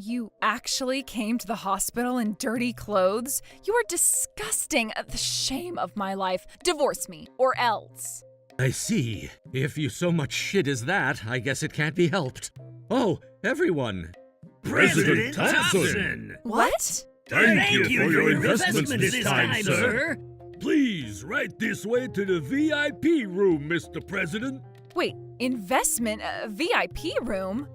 You actually came to the hospital in dirty clothes? You are disgusting. The shame of my life. Divorce me, or else. I see. If you so much shit as that, I guess it can't be helped. Oh, everyone. President Thompson! What? Thank you for your investments this time, sir. Please, right this way to the VIP room, Mr. President. Wait, investment? VIP room?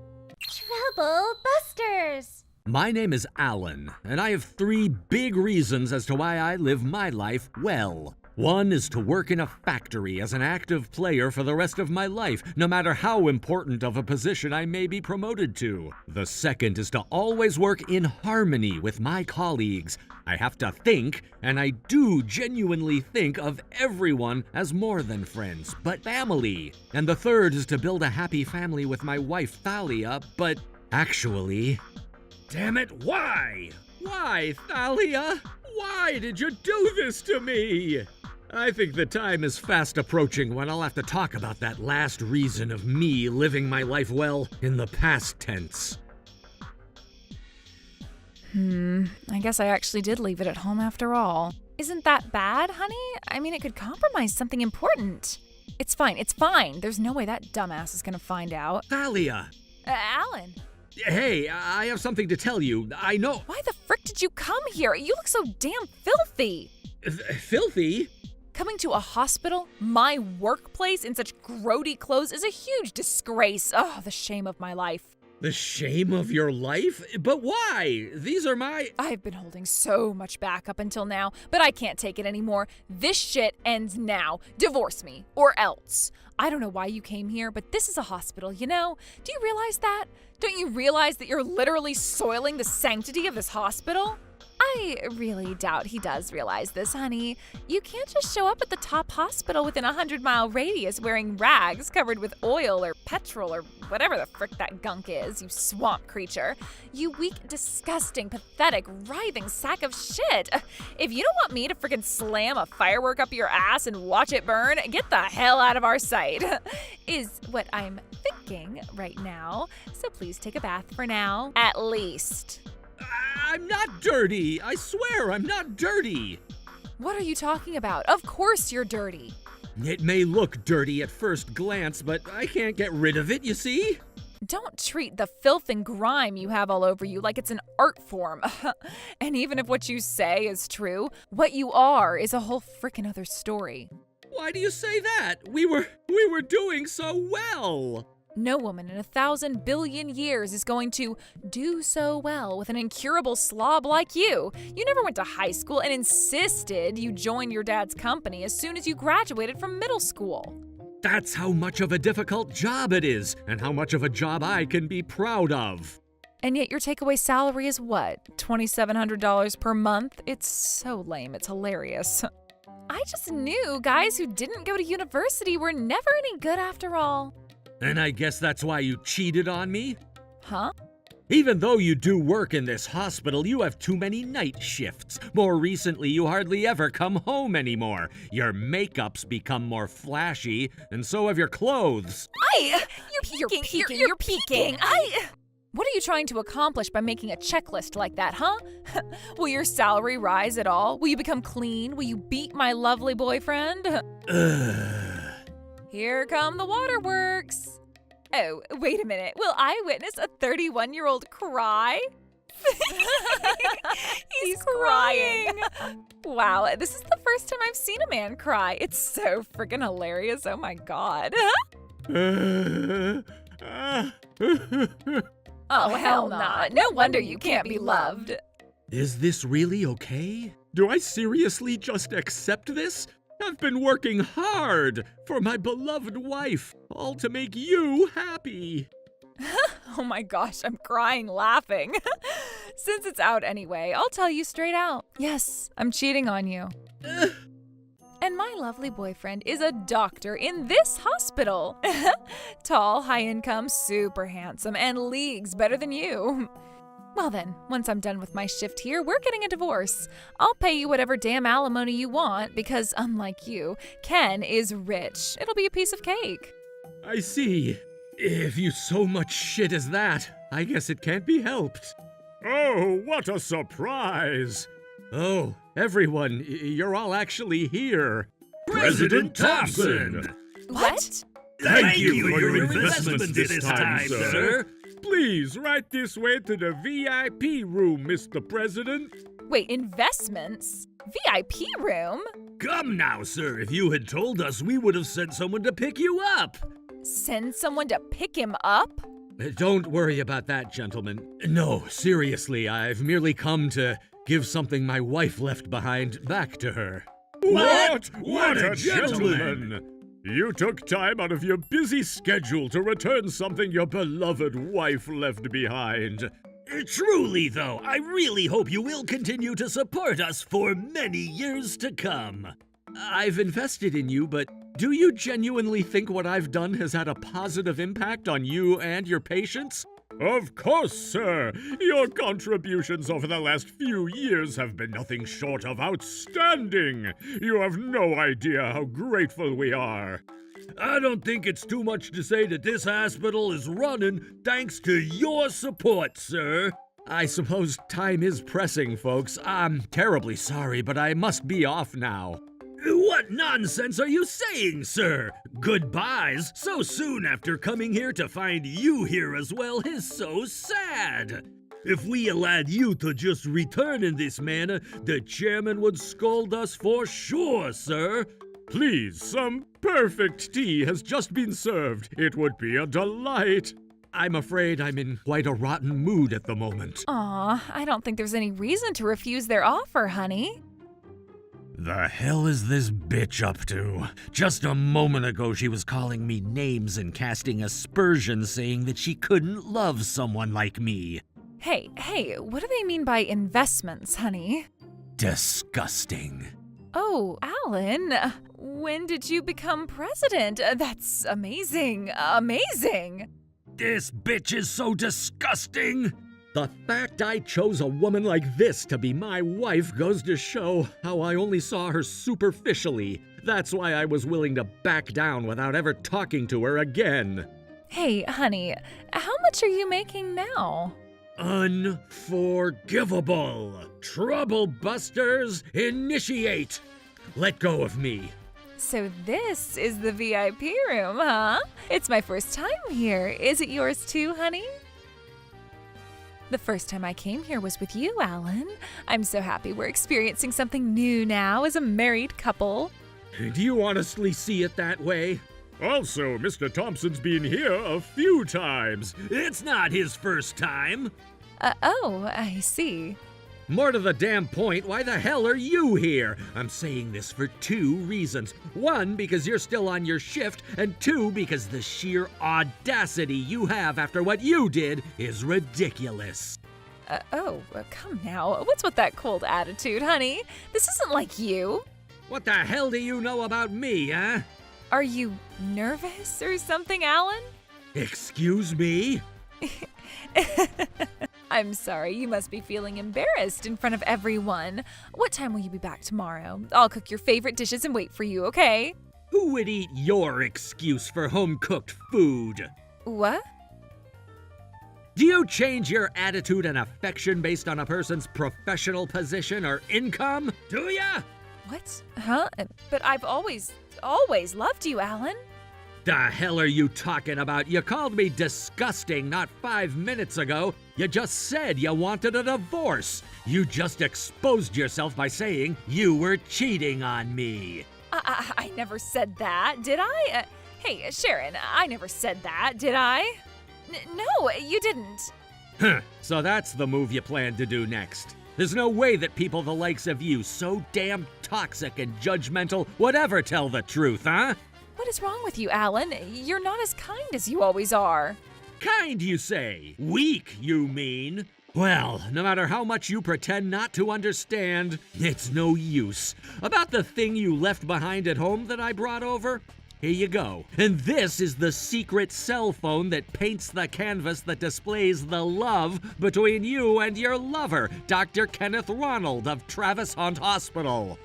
Trouble Busters! My name is Alan, and I have 3 big reasons as to why I live my life well. One is to work in a factory as an active player for the rest of my life, no matter how important of a position I may be promoted to. The second is to always work in harmony with my colleagues. I have to think, and I do genuinely think of everyone as more than friends, but family. And the third is to build a happy family with my wife Thalia, but actually... Damn it, why? Why, Thalia? Why did you do this to me? I think the time is fast approaching when I'll have to talk about that last reason of me living my life well in the past tense. I guess I actually did leave it at home after all. Isn't that bad, honey? I mean, it could compromise something important. It's fine. There's no way that dumbass is gonna find out. Thalia! Alan! Hey, I have something to tell you. I know... Why the frick did you come here? You look so damn filthy! Filthy? Coming to a hospital, my workplace, in such grody clothes is a huge disgrace. Oh, the shame of my life. The shame of your life? But why? These are my... I've been holding so much back up until now, but I can't take it anymore. This shit ends now. Divorce me, or else. I don't know why you came here, but this is a hospital, you know? Do you realize that? Don't you realize that you're literally soiling the sanctity of this hospital? I really doubt he does realize this, honey. You can't just show up at the top hospital within a 100-mile radius wearing rags covered with oil or petrol or whatever the frick that gunk is, you swamp creature. You weak, disgusting, pathetic, writhing sack of shit. If you don't want me to frickin' slam a firework up your ass and watch it burn, get the hell out of our sight, is what I'm thinking right now. So please take a bath for now, at least. I'm not dirty. I swear I'm not dirty. What are you talking about? Of course you're dirty. It may look dirty at first glance, but I can't get rid of it, you see? Don't treat the filth and grime you have all over you like it's an art form. And even if what you say is true, what you are is a whole frickin' other story. Why do you say that? We were doing so well. No woman in 1,000 billion years is going to do so well with an incurable slob like you. You never went to high school and insisted you join your dad's company as soon as you graduated from middle school. That's how much of a difficult job it is, and how much of a job I can be proud of. And yet your takeaway salary is what? $2,700 per month? It's so lame, it's hilarious. I just knew guys who didn't go to university were never any good after all. And I guess that's why you cheated on me? Huh? Even though you do work in this hospital, you have too many night shifts. More recently, you hardly ever come home anymore. Your makeup's become more flashy, and so have your clothes. You're peeking. What are you trying to accomplish by making a checklist like that, huh? Will your salary rise at all? Will you become clean? Will you beat my lovely boyfriend? Here come the waterworks. Oh, wait a minute. Will I witness a 31-year-old cry? He's crying. Wow, this is the first time I've seen a man cry. It's so freaking hilarious. Oh my God. Oh, hell nah. No wonder you can't be loved. Is this really okay? Do I seriously just accept this? I've been working hard for my beloved wife, all to make you happy. Oh my gosh, I'm crying laughing. Since it's out anyway, I'll tell you straight out. Yes, I'm cheating on you. And my lovely boyfriend is a doctor in this hospital. Tall, high income, super handsome, and leagues better than you. Well then, once I'm done with my shift here, we're getting a divorce. I'll pay you whatever damn alimony you want because, unlike you, Ken is rich. It'll be a piece of cake. I see. If you so much shit as that, I guess it can't be helped. Oh, what a surprise! Oh, everyone, you're all actually here. President Thompson! What? Thank you for your investments this time, sir. Please, right this way to the VIP room, Mr. President. Wait, investments? VIP room? Come now, sir. If you had told us, we would have sent someone to pick you up. Send someone to pick him up? Don't worry about that, gentlemen. No, seriously, I've merely come to give something my wife left behind back to her. What? What a gentleman! You took time out of your busy schedule to return something your beloved wife left behind. Truly, though, I really hope you will continue to support us for many years to come. I've invested in you, but do you genuinely think what I've done has had a positive impact on you and your patients? Of course, sir. Your contributions over the last few years have been nothing short of outstanding. You have no idea how grateful we are. I don't think it's too much to say that this hospital is running thanks to your support, sir. I suppose time is pressing, folks. I'm terribly sorry, but I must be off now. What nonsense are you saying, sir? Goodbyes so soon after coming here to find you here as well is so sad. If we allowed you to just return in this manner, the chairman would scold us for sure, sir. Please, some perfect tea has just been served. It would be a delight. I'm afraid I'm in quite a rotten mood at the moment. Aw, I don't think there's any reason to refuse their offer, honey. The hell is this bitch up to? Just a moment ago she was calling me names and casting aspersions saying that she couldn't love someone like me. Hey, what do they mean by investments, honey? Disgusting. Oh, Alan, when did you become president? That's amazing. Amazing. This bitch is so disgusting. The fact I chose a woman like this to be my wife goes to show how I only saw her superficially. That's why I was willing to back down without ever talking to her again. Hey, honey, how much are you making now? Unforgivable. Trouble busters, initiate. Let go of me. So this is the VIP room, huh? It's my first time here. Is it yours too, honey? The first time I came here was with you, Alan. I'm so happy we're experiencing something new now as a married couple. Do you honestly see it that way? Also, Mr. Thompson's been here a few times. It's not his first time. Oh, I see. More to the damn point, why the hell are you here? I'm saying this for two reasons. One, because you're still on your shift, and two, because the sheer audacity you have after what you did is ridiculous. Come now. What's with that cold attitude, honey? This isn't like you. What the hell do you know about me, huh? Are you nervous or something, Alan? Excuse me? I'm sorry, you must be feeling embarrassed in front of everyone. What time will you be back tomorrow? I'll cook your favorite dishes and wait for you, okay? Who would eat your excuse for home-cooked food? What? Do you change your attitude and affection based on a person's professional position or income? Do ya? What? Huh? But I've always loved you, Alan. The hell are you talking about? You called me disgusting not 5 minutes ago. You just said you wanted a divorce. You just exposed yourself by saying you were cheating on me. I never said that, did I? Hey, Sharon, I never said that, did I? No, you didn't. Huh, so that's the move you plan to do next. There's no way that people the likes of you, so damn toxic and judgmental, would ever tell the truth, huh? What is wrong with you, Alan? You're not as kind as you always are. Kind, you say? Weak, you mean? Well, no matter how much you pretend not to understand, it's no use. About the thing you left behind at home that I brought over? Here you go. And this is the secret cell phone that paints the canvas that displays the love between you and your lover, Dr. Kenneth Ronald of Travis Hunt Hospital.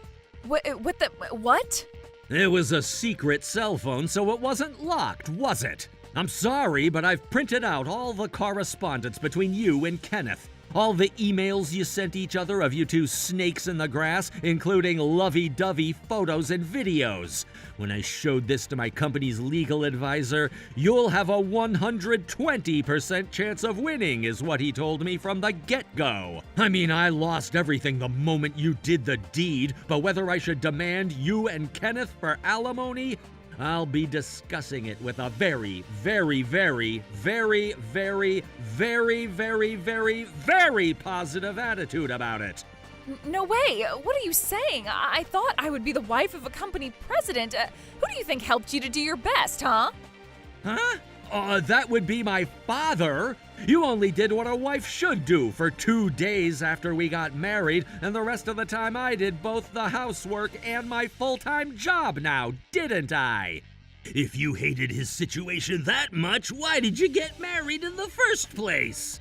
What? It was a secret cell phone, so it wasn't locked, was it? I'm sorry, but I've printed out all the correspondence between you and Kenneth. All the emails you sent each other of you two snakes in the grass, including lovey-dovey photos and videos. When I showed this to my company's legal advisor, you'll have a 120% chance of winning, is what he told me from the get-go. I mean, I lost everything the moment you did the deed, but whether I should demand you and Kenneth for alimony, I'll be discussing it with a very, very, very, very, very, very, very, very, very positive attitude about it. No way. What are you saying? I thought I would be the wife of a company president. Who do you think helped you to do your best, huh? Huh? That would be my father. You only did what a wife should do for 2 days after we got married, and the rest of the time I did both the housework and my full-time job now, didn't I? If you hated his situation that much, why did you get married in the first place?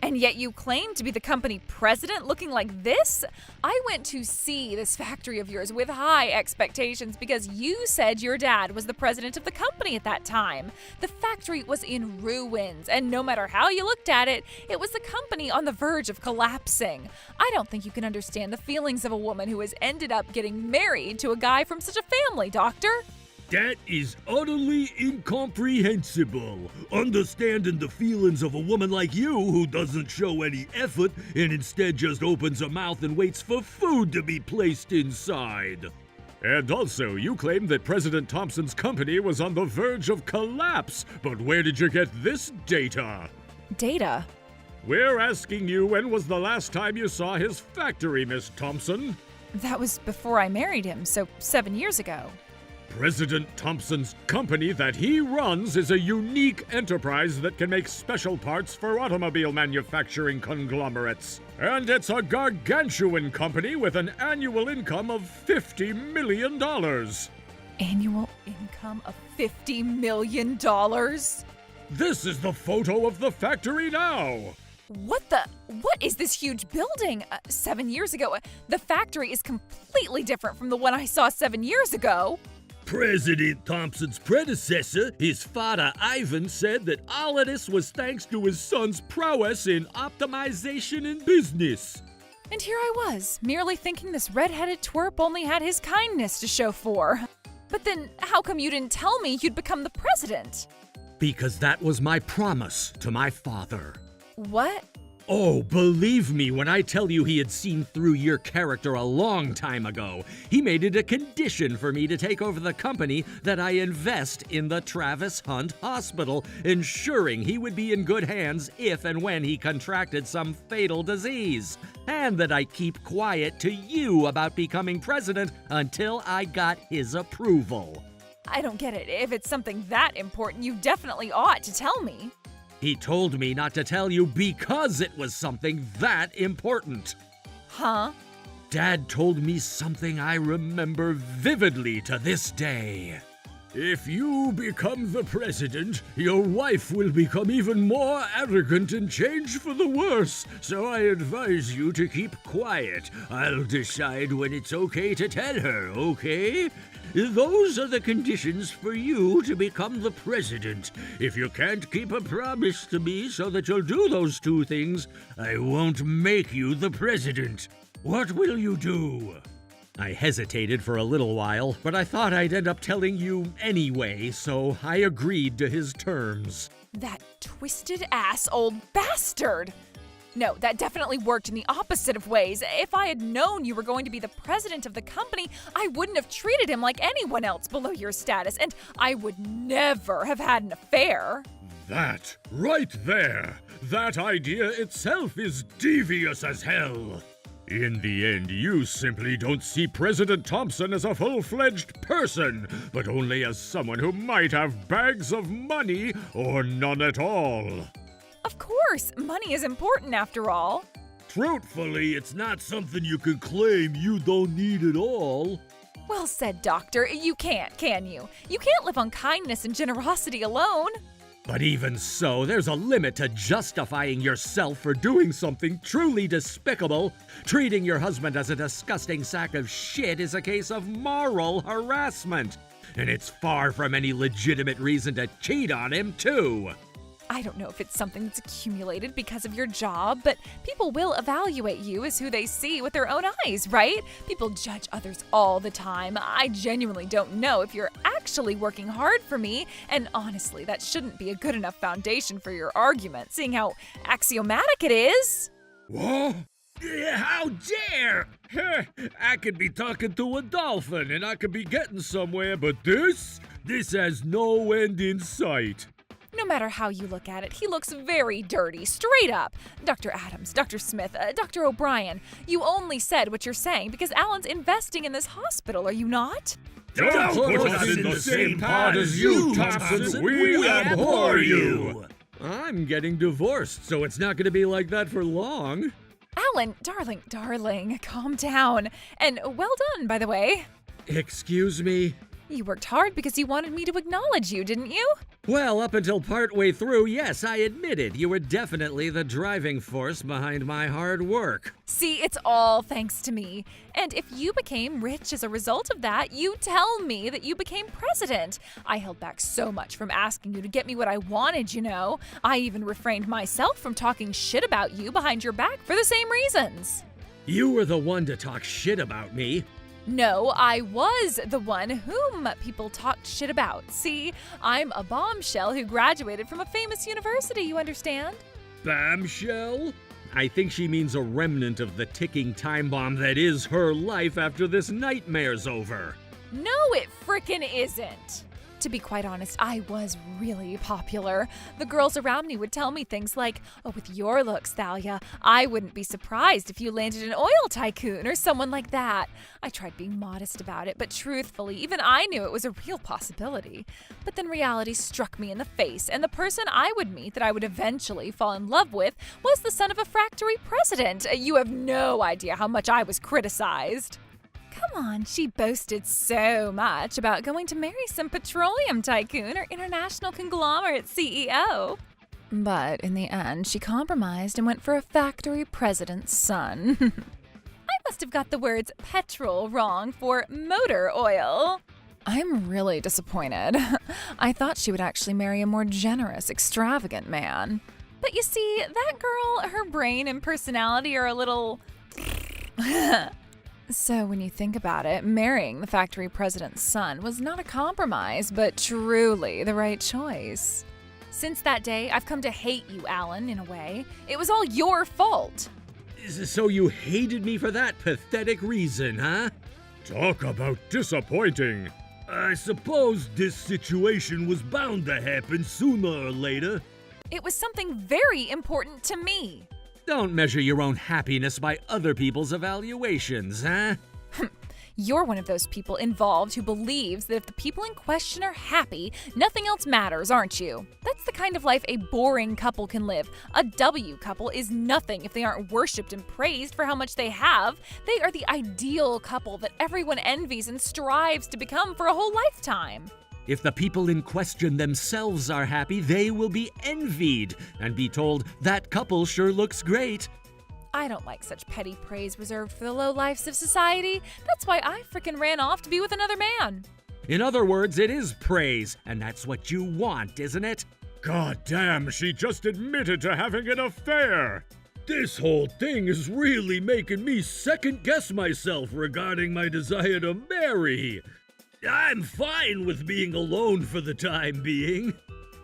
And yet you claim to be the company president looking like this? I went to see this factory of yours with high expectations because you said your dad was the president of the company at that time. The factory was in ruins, and no matter how you looked at it, it was the company on the verge of collapsing. I don't think you can understand the feelings of a woman who has ended up getting married to a guy from such a family, Doctor. That is utterly incomprehensible. Understanding the feelings of a woman like you who doesn't show any effort and instead just opens her mouth and waits for food to be placed inside. And also, you claim that President Thompson's company was on the verge of collapse. But where did you get this data? Data? We're asking you, when was the last time you saw his factory, Miss Thompson? That was before I married him, so 7 years ago. President Thompson's company that he runs is a unique enterprise that can make special parts for automobile manufacturing conglomerates. And it's a gargantuan company with an annual income of $50 million. Annual income of $50 million? This is the photo of the factory now. What is this huge building? 7 years ago, the factory is completely different from the one I saw 7 years ago. President Thompson's predecessor, his father Ivan, said that all of this was thanks to his son's prowess in optimization and business. And here I was, merely thinking this red-headed twerp only had his kindness to show for. But then, how come you didn't tell me you'd become the president? Because that was my promise to my father. What? Oh, believe me when I tell you he had seen through your character a long time ago. He made it a condition for me to take over the company that I invest in the Travis Hunt Hospital, ensuring he would be in good hands if and when he contracted some fatal disease, and that I keep quiet to you about becoming president until I got his approval. I don't get it. If it's something that important, you definitely ought to tell me. He told me not to tell you because it was something that important. Huh? Dad told me something I remember vividly to this day. If you become the president, your wife will become even more arrogant and change for the worse. So I advise you to keep quiet. I'll decide when it's okay to tell her, okay? Those are the conditions for you to become the president. If you can't keep a promise to me so that you'll do those two things, I won't make you the president. What will you do? I hesitated for a little while, but I thought I'd end up telling you anyway, so I agreed to his terms. That twisted ass old bastard! No, that definitely worked in the opposite of ways. If I had known you were going to be the president of the company, I wouldn't have treated him like anyone else below your status, and I would never have had an affair. That, right there, that idea itself is devious as hell. In the end, you simply don't see President Thompson as a full-fledged person, but only as someone who might have bags of money or none at all. Of course, money is important after all. Truthfully, it's not something you can claim you don't need at all. Well said, Doctor. You can't, can you? You can't live on kindness and generosity alone. But even so, there's a limit to justifying yourself for doing something truly despicable. Treating your husband as a disgusting sack of shit is a case of moral harassment. And it's far from any legitimate reason to cheat on him, too. I don't know if it's something that's accumulated because of your job, but people will evaluate you as who they see with their own eyes, right? People judge others all the time. I genuinely don't know if you're actually working hard for me, and honestly, that shouldn't be a good enough foundation for your argument, seeing how axiomatic it is. What? How dare! I could be talking to a dolphin and I could be getting somewhere, but this has no end in sight. No matter how you look at it, he looks very dirty, straight up. Dr. Adams, Dr. Smith, Dr. O'Brien, you only said what you're saying because Alan's investing in this hospital, are you not? Don't put us in the same pot as you, Thompson. We abhor you. I'm getting divorced, so it's not going to be like that for long. Alan, darling, calm down. And well done, by the way. Excuse me? You worked hard because you wanted me to acknowledge you, didn't you? Well, up until partway through, yes, I admitted you were definitely the driving force behind my hard work. See, it's all thanks to me. And if you became rich as a result of that, you tell me that you became president. I held back so much from asking you to get me what I wanted, you know. I even refrained myself from talking shit about you behind your back for the same reasons. You were the one to talk shit about me. No, I was the one whom people talked shit about. See, I'm a bombshell who graduated from a famous university, you understand? Bombshell? I think she means a remnant of the ticking time bomb that is her life after this nightmare's over. No, it frickin' isn't. To be quite honest, I was really popular. The girls around me would tell me things like, oh, with your looks, Thalia, I wouldn't be surprised if you landed an oil tycoon or someone like that. I tried being modest about it, but truthfully, even I knew it was a real possibility. But then reality struck me in the face, and the person I would meet that I would eventually fall in love with was the son of a factory president. You have no idea how much I was criticized. Come on, she boasted so much about going to marry some petroleum tycoon or international conglomerate CEO. But in the end, she compromised and went for a factory president's son. I must have got the words petrol wrong for motor oil. I'm really disappointed. I thought she would actually marry a more generous, extravagant man. But you see, that girl, her brain and personality are a little... So when you think about it, marrying the factory president's son was not a compromise, but truly the right choice. Since that day, I've come to hate you, Alan, in a way. It was all your fault. So you hated me for that pathetic reason, huh? Talk about disappointing. I suppose this situation was bound to happen sooner or later. It was something very important to me. Don't measure your own happiness by other people's evaluations, huh? You're one of those people involved who believes that if the people in question are happy, nothing else matters, aren't you? That's the kind of life a boring couple can live. A W couple is nothing if they aren't worshipped and praised for how much they have. They are the ideal couple that everyone envies and strives to become for a whole lifetime. If the people in question themselves are happy, they will be envied and be told, that couple sure looks great. I don't like such petty praise reserved for the lowlifes of society. That's why I frickin' ran off to be with another man. In other words, it is praise, and that's what you want, isn't it? God damn, she just admitted to having an affair. This whole thing is really making me second-guess myself regarding my desire to marry. I'm fine with being alone for the time being.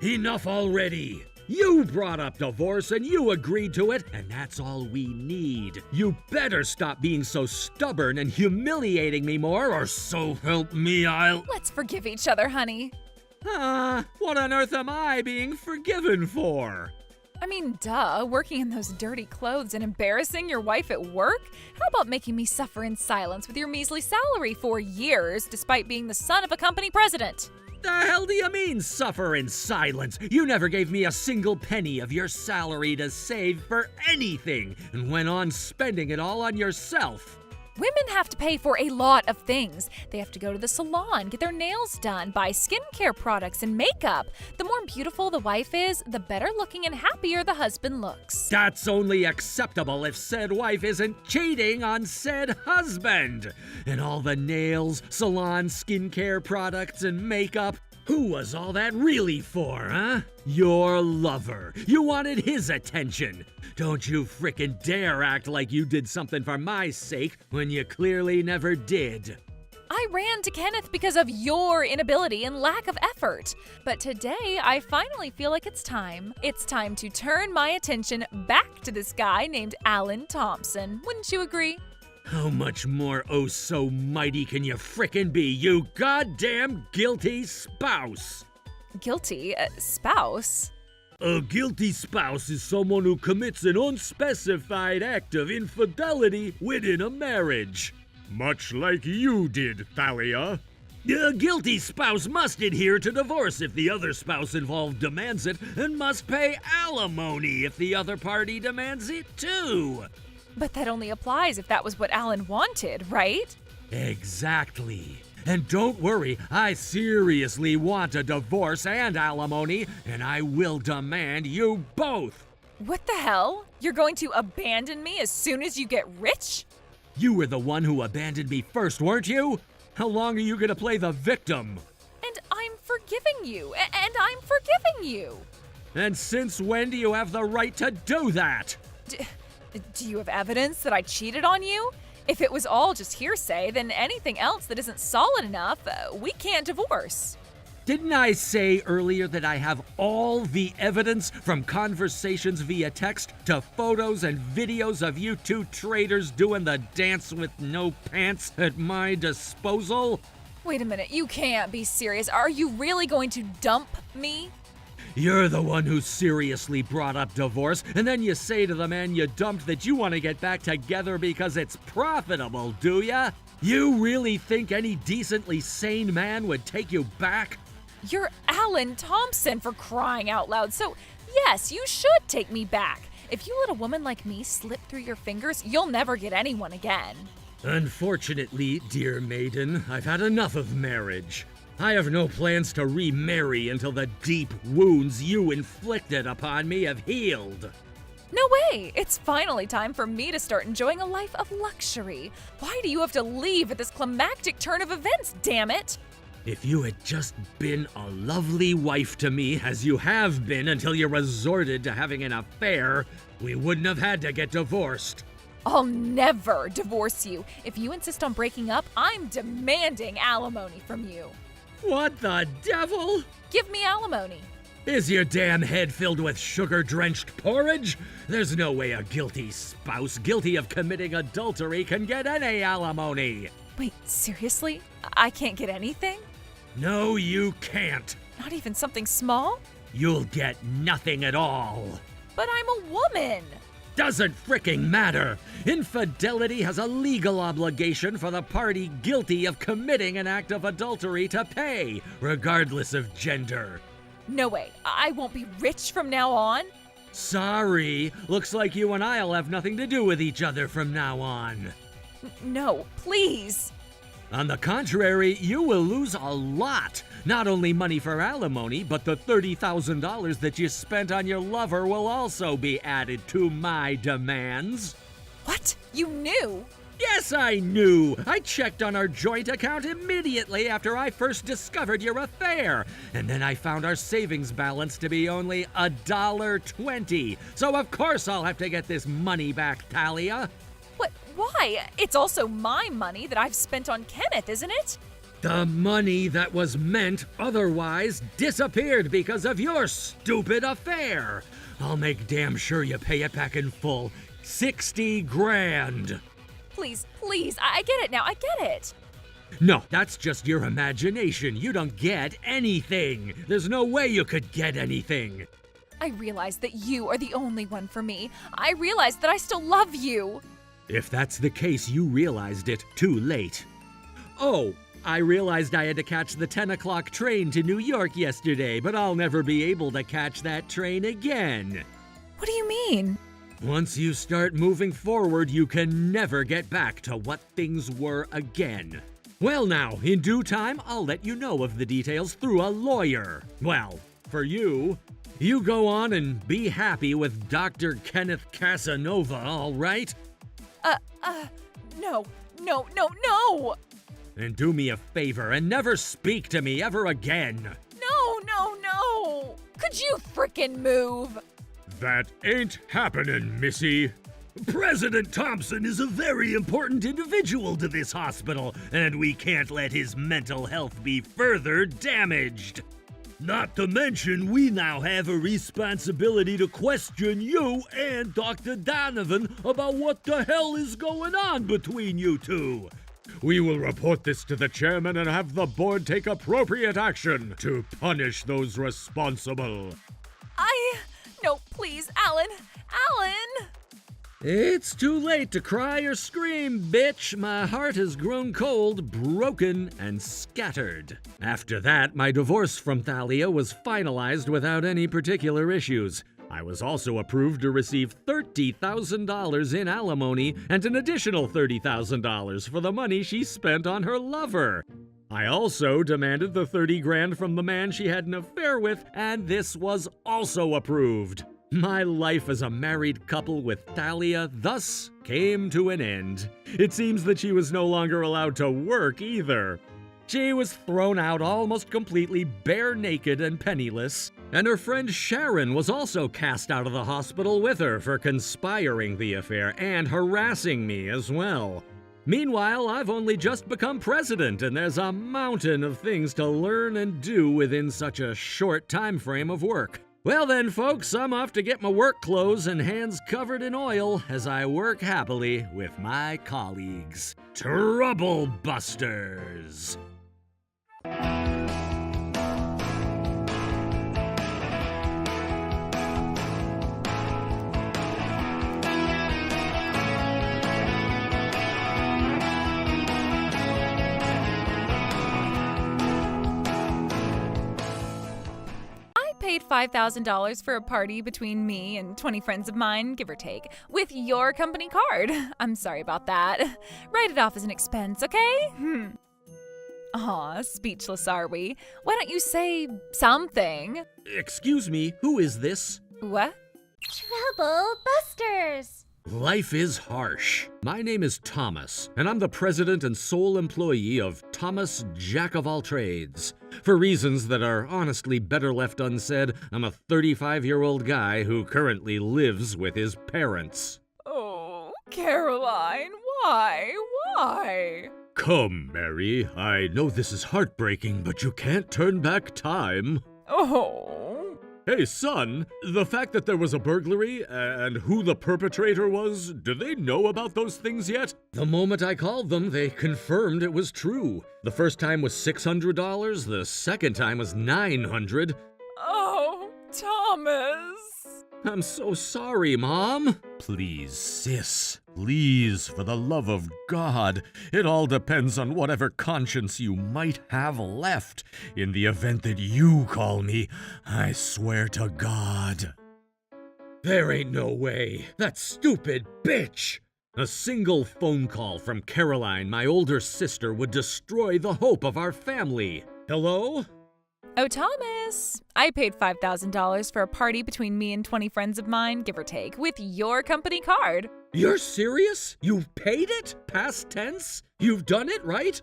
Enough already. You brought up divorce and you agreed to it, and that's all we need. You better stop being so stubborn and humiliating me more, or so help me I'll... Let's forgive each other, honey. What on earth am I being forgiven for? I mean, duh, working in those dirty clothes and embarrassing your wife at work? How about making me suffer in silence with your measly salary for years, despite being the son of a company president? The hell do you mean, suffer in silence? You never gave me a single penny of your salary to save for anything, and went on spending it all on yourself. Women have to pay for a lot of things. They have to go to the salon, get their nails done, buy skincare products and makeup. The more beautiful the wife is, the better looking and happier the husband looks. That's only acceptable if said wife isn't cheating on said husband. And all the nails, salon, skincare products, and makeup. Who was all that really for, huh? Your lover. You wanted his attention. Don't you frickin' dare act like you did something for my sake when you clearly never did. I ran to Kenneth because of your inability and lack of effort. But today, I finally feel like it's time. It's time to turn my attention back to this guy named Alan Thompson. Wouldn't you agree? How much more oh so mighty can you frickin' be, you goddamn guilty spouse? Guilty? Spouse? A guilty spouse is someone who commits an unspecified act of infidelity within a marriage. Much like you did, Thalia. A guilty spouse must adhere to divorce if the other spouse involved demands it, and must pay alimony if the other party demands it too. But that only applies if that was what Alan wanted, right? Exactly. And don't worry, I seriously want a divorce and alimony, and I will demand you both. What the hell? You're going to abandon me as soon as you get rich? You were the one who abandoned me first, weren't you? How long are you gonna play the victim? And I'm forgiving you. And I'm forgiving you. And since when do you have the right to do that? Do you have evidence that I cheated on you? If it was all just hearsay, then anything else that isn't solid enough, we can't divorce. Didn't I say earlier that I have all the evidence from conversations via text to photos and videos of you two traitors doing the dance with no pants at my disposal? Wait a minute, you can't be serious. Are you really going to dump me? You're the one who seriously brought up divorce, and then you say to the man you dumped that you want to get back together because it's profitable, do ya? You really think any decently sane man would take you back? You're Alan Thompson, for crying out loud, so yes, you should take me back. If you let a woman like me slip through your fingers, you'll never get anyone again. Unfortunately, dear maiden, I've had enough of marriage. I have no plans to remarry until the deep wounds you inflicted upon me have healed. No way! It's finally time for me to start enjoying a life of luxury. Why do you have to leave at this climactic turn of events, damn it? If you had just been a lovely wife to me, as you have been until you resorted to having an affair, we wouldn't have had to get divorced. I'll never divorce you. If you insist on breaking up, I'm demanding alimony from you. What the devil? Give me alimony. Is your damn head filled with sugar-drenched porridge? There's no way a guilty spouse guilty of committing adultery can get any alimony. Wait, seriously? I can't get anything? No, you can't. Not even something small? You'll get nothing at all. But I'm a woman. Doesn't fricking matter. Infidelity has a legal obligation for the party guilty of committing an act of adultery to pay, regardless of gender. No way. I won't be rich from now on. Sorry. Looks like you and I'll have nothing to do with each other from now on. No, please. On the contrary, you will lose a lot. Not only money for alimony, but the $30,000 that you spent on your lover will also be added to my demands. What? You knew? Yes, I knew. I checked on our joint account immediately after I first discovered your affair. And then I found our savings balance to be only $1.20. So of course I'll have to get this money back, Thalia. What? Why? It's also my money that I've spent on Kenneth, isn't it? The money that was meant otherwise disappeared because of your stupid affair. I'll make damn sure you pay it back in full. 60 grand. Please, I get it now, I get it. No, that's just your imagination. You don't get anything. There's no way you could get anything. I realize that you are the only one for me. I realize that I still love you. If that's the case, you realized it too late. Oh, I realized I had to catch the 10 o'clock train to New York yesterday, but I'll never be able to catch that train again. What do you mean? Once you start moving forward, you can never get back to what things were again. Well now, in due time, I'll let you know of the details through a lawyer. Well, for you. You go on and be happy with Dr. Kenneth Casanova, all right? No. And do me a favor and never speak to me ever again. Oh, could you frickin' move? That ain't happening, Missy. President Thompson is a very important individual to this hospital, and we can't let his mental health be further damaged. Not to mention, we now have a responsibility to question you and Dr. Donovan about what the hell is going on between you two. We will report this to the chairman and have the board take appropriate action to punish those responsible. No, please, Alan. Alan! It's too late to cry or scream, bitch. My heart has grown cold, broken, and scattered. After that, my divorce from Thalia was finalized without any particular issues. I was also approved to receive $30,000 in alimony and an additional $30,000 for the money she spent on her lover. I also demanded the 30 grand from the man she had an affair with, and this was also approved. My life as a married couple with Thalia thus came to an end. It seems that she was no longer allowed to work either. She was thrown out almost completely bare naked and penniless, and her friend Sharon was also cast out of the hospital with her for conspiring the affair and harassing me as well. Meanwhile, I've only just become president, and there's a mountain of things to learn and do within such a short time frame of work. Well then, folks, I'm off to get my work clothes and hands covered in oil as I work happily with my colleagues. Trouble Busters! Paid $5,000 for a party between me and 20 friends of mine, give or take, with your company card. I'm sorry about that. Write it off as an expense, okay? Aw, speechless are we? Why don't you say something? Excuse me, who is this? What? Trouble Busters! Life is harsh. My name is Thomas, and I'm the president and sole employee of Thomas Jack of All Trades. For reasons that are honestly better left unsaid, I'm a 35-year-old guy who currently lives with his parents. Oh, Caroline, why? Why? Come, Mary. I know this is heartbreaking, but you can't turn back time. Oh. Hey, son, the fact that there was a burglary and who the perpetrator was, do they know about those things yet? The moment I called them, they confirmed it was true. The first time was $600, the second time was $900. Oh, Thomas. I'm so sorry, Mom. Please, sis, please, for the love of God. It all depends on whatever conscience you might have left. In the event that you call me, I swear to God. There ain't no way. That stupid bitch! A single phone call from Caroline, my older sister, would destroy the hope of our family. Hello? Oh, Thomas, I paid $5,000 for a party between me and 20 friends of mine, give or take, with your company card. You're serious? You've paid it? Past tense? You've done it, right?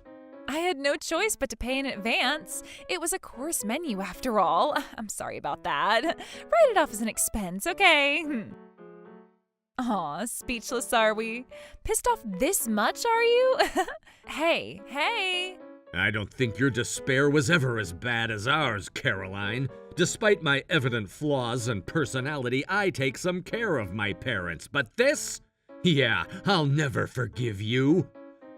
I had no choice but to pay in advance. It was a course menu after all. I'm sorry about that. Write it off as an expense, okay? Aw, speechless are we? Pissed off this much, are you? Hey. I don't think your despair was ever as bad as ours, Caroline. Despite my evident flaws and personality, I take some care of my parents. But this? Yeah, I'll never forgive you.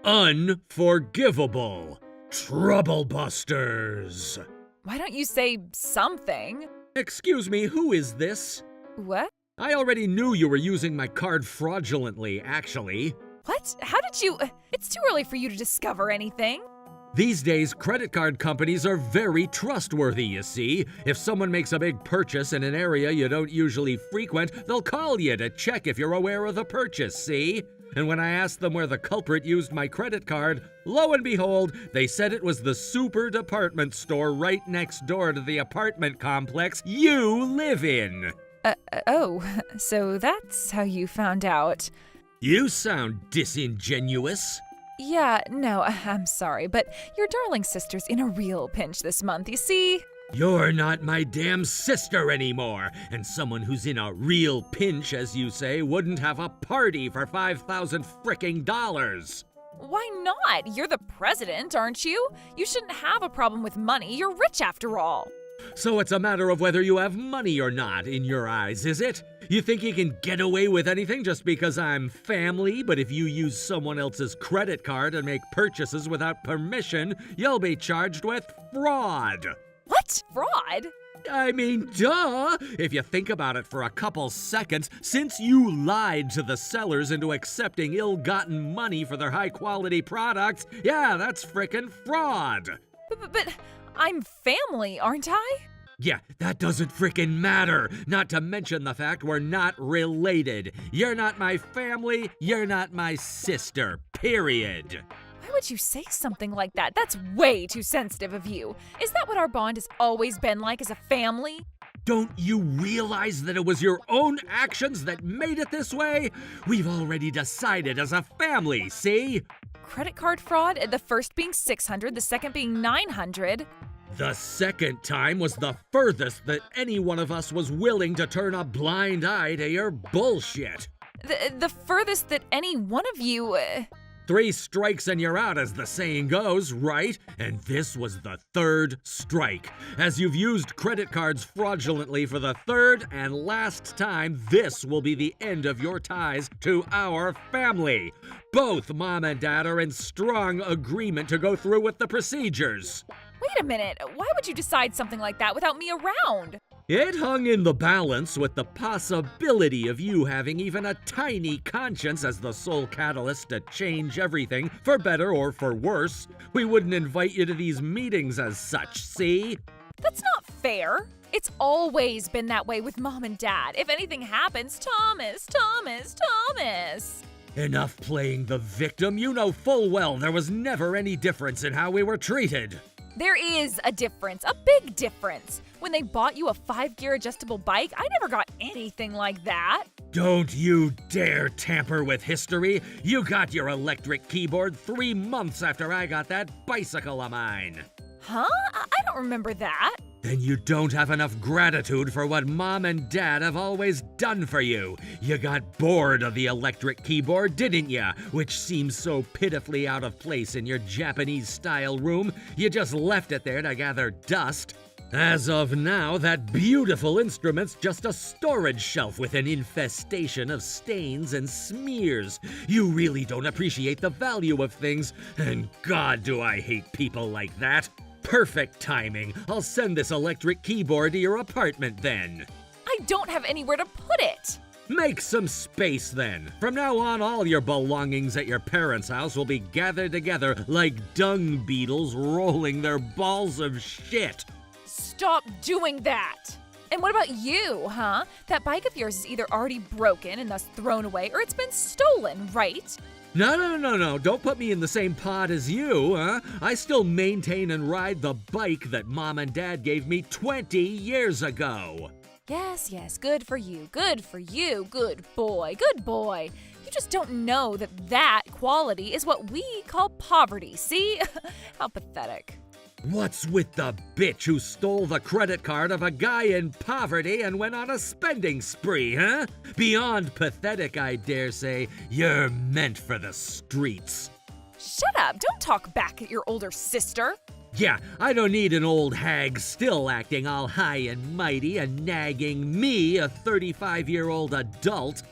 Unforgivable. Trouble Busters. Why don't you say something? Excuse me, who is this? What? I already knew you were using my card fraudulently, actually. What? How did you? It's too early for you to discover anything. These days, credit card companies are very trustworthy, you see. If someone makes a big purchase in an area you don't usually frequent, they'll call you to check if you're aware of the purchase, see? And when I asked them where the culprit used my credit card, lo and behold, they said it was the super department store right next door to the apartment complex you live in. Oh, so that's how you found out. You sound disingenuous. Yeah, no, I'm sorry, but your darling sister's in a real pinch this month, you see? You're not my damn sister anymore, and someone who's in a real pinch, as you say, wouldn't have a party for 5,000 fricking dollars. Why not? You're the president, aren't you? You shouldn't have a problem with money. You're rich after all. So it's a matter of whether you have money or not in your eyes, is it? You think you can get away with anything just because I'm family, but if you use someone else's credit card and make purchases without permission, you'll be charged with fraud. What? Fraud? I mean, duh! If you think about it for a couple seconds, since you lied to the sellers into accepting ill-gotten money for their high-quality products, yeah, that's frickin' fraud! But I'm family, aren't I? Yeah, that doesn't frickin' matter, not to mention the fact we're not related. You're not my family, you're not my sister, period. Why would you say something like that? That's way too sensitive of you. Is that what our bond has always been like as a family? Don't you realize that it was your own actions that made it this way? We've already decided as a family, see? Credit card fraud, the first being 600, the second being 900. The second time was the furthest that any one of us was willing to turn a blind eye to your bullshit. The furthest that any one of you... 3 strikes and you're out, as the saying goes, right? And this was the 3rd strike. As you've used credit cards fraudulently for the 3rd and last time, this will be the end of your ties to our family. Both Mom and Dad are in strong agreement to go through with the procedures. Wait a minute, why would you decide something like that without me around? It hung in the balance with the possibility of you having even a tiny conscience as the sole catalyst to change everything, for better or for worse. We wouldn't invite you to these meetings as such, see? That's not fair. It's always been that way with Mom and Dad. If anything happens, Thomas. Enough playing the victim. You know full well there was never any difference in how we were treated. There is a difference, a big difference. When they bought you a 5-gear adjustable bike, I never got anything like that. Don't you dare tamper with history. You got your electric keyboard 3 months after I got that bicycle of mine. Huh? I don't remember that. Then you don't have enough gratitude for what Mom and Dad have always done for you. You got bored of the electric keyboard, didn't ya? Which seems so pitifully out of place in your Japanese-style room, you just left it there to gather dust. As of now, that beautiful instrument's just a storage shelf with an infestation of stains and smears. You really don't appreciate the value of things, and God, do I hate people like that. Perfect timing. I'll send this electric keyboard to your apartment then. I don't have anywhere to put it. Make some space then. From now on, all your belongings at your parents' house will be gathered together like dung beetles rolling their balls of shit. Stop doing that. And what about you, huh? That bike of yours is either already broken and thus thrown away, or it's been stolen, right? No. Don't put me in the same pod as you, huh? I still maintain and ride the bike that Mom and Dad gave me 20 years ago. Yes, good for you, good boy. You just don't know that quality is what we call poverty, see? How pathetic. What's with the bitch who stole the credit card of a guy in poverty and went on a spending spree, huh? Beyond pathetic, I dare say. You're meant for the streets. Shut up, don't talk back at your older sister. Yeah, I don't need an old hag still acting all high and mighty and nagging me, a 35-year-old adult.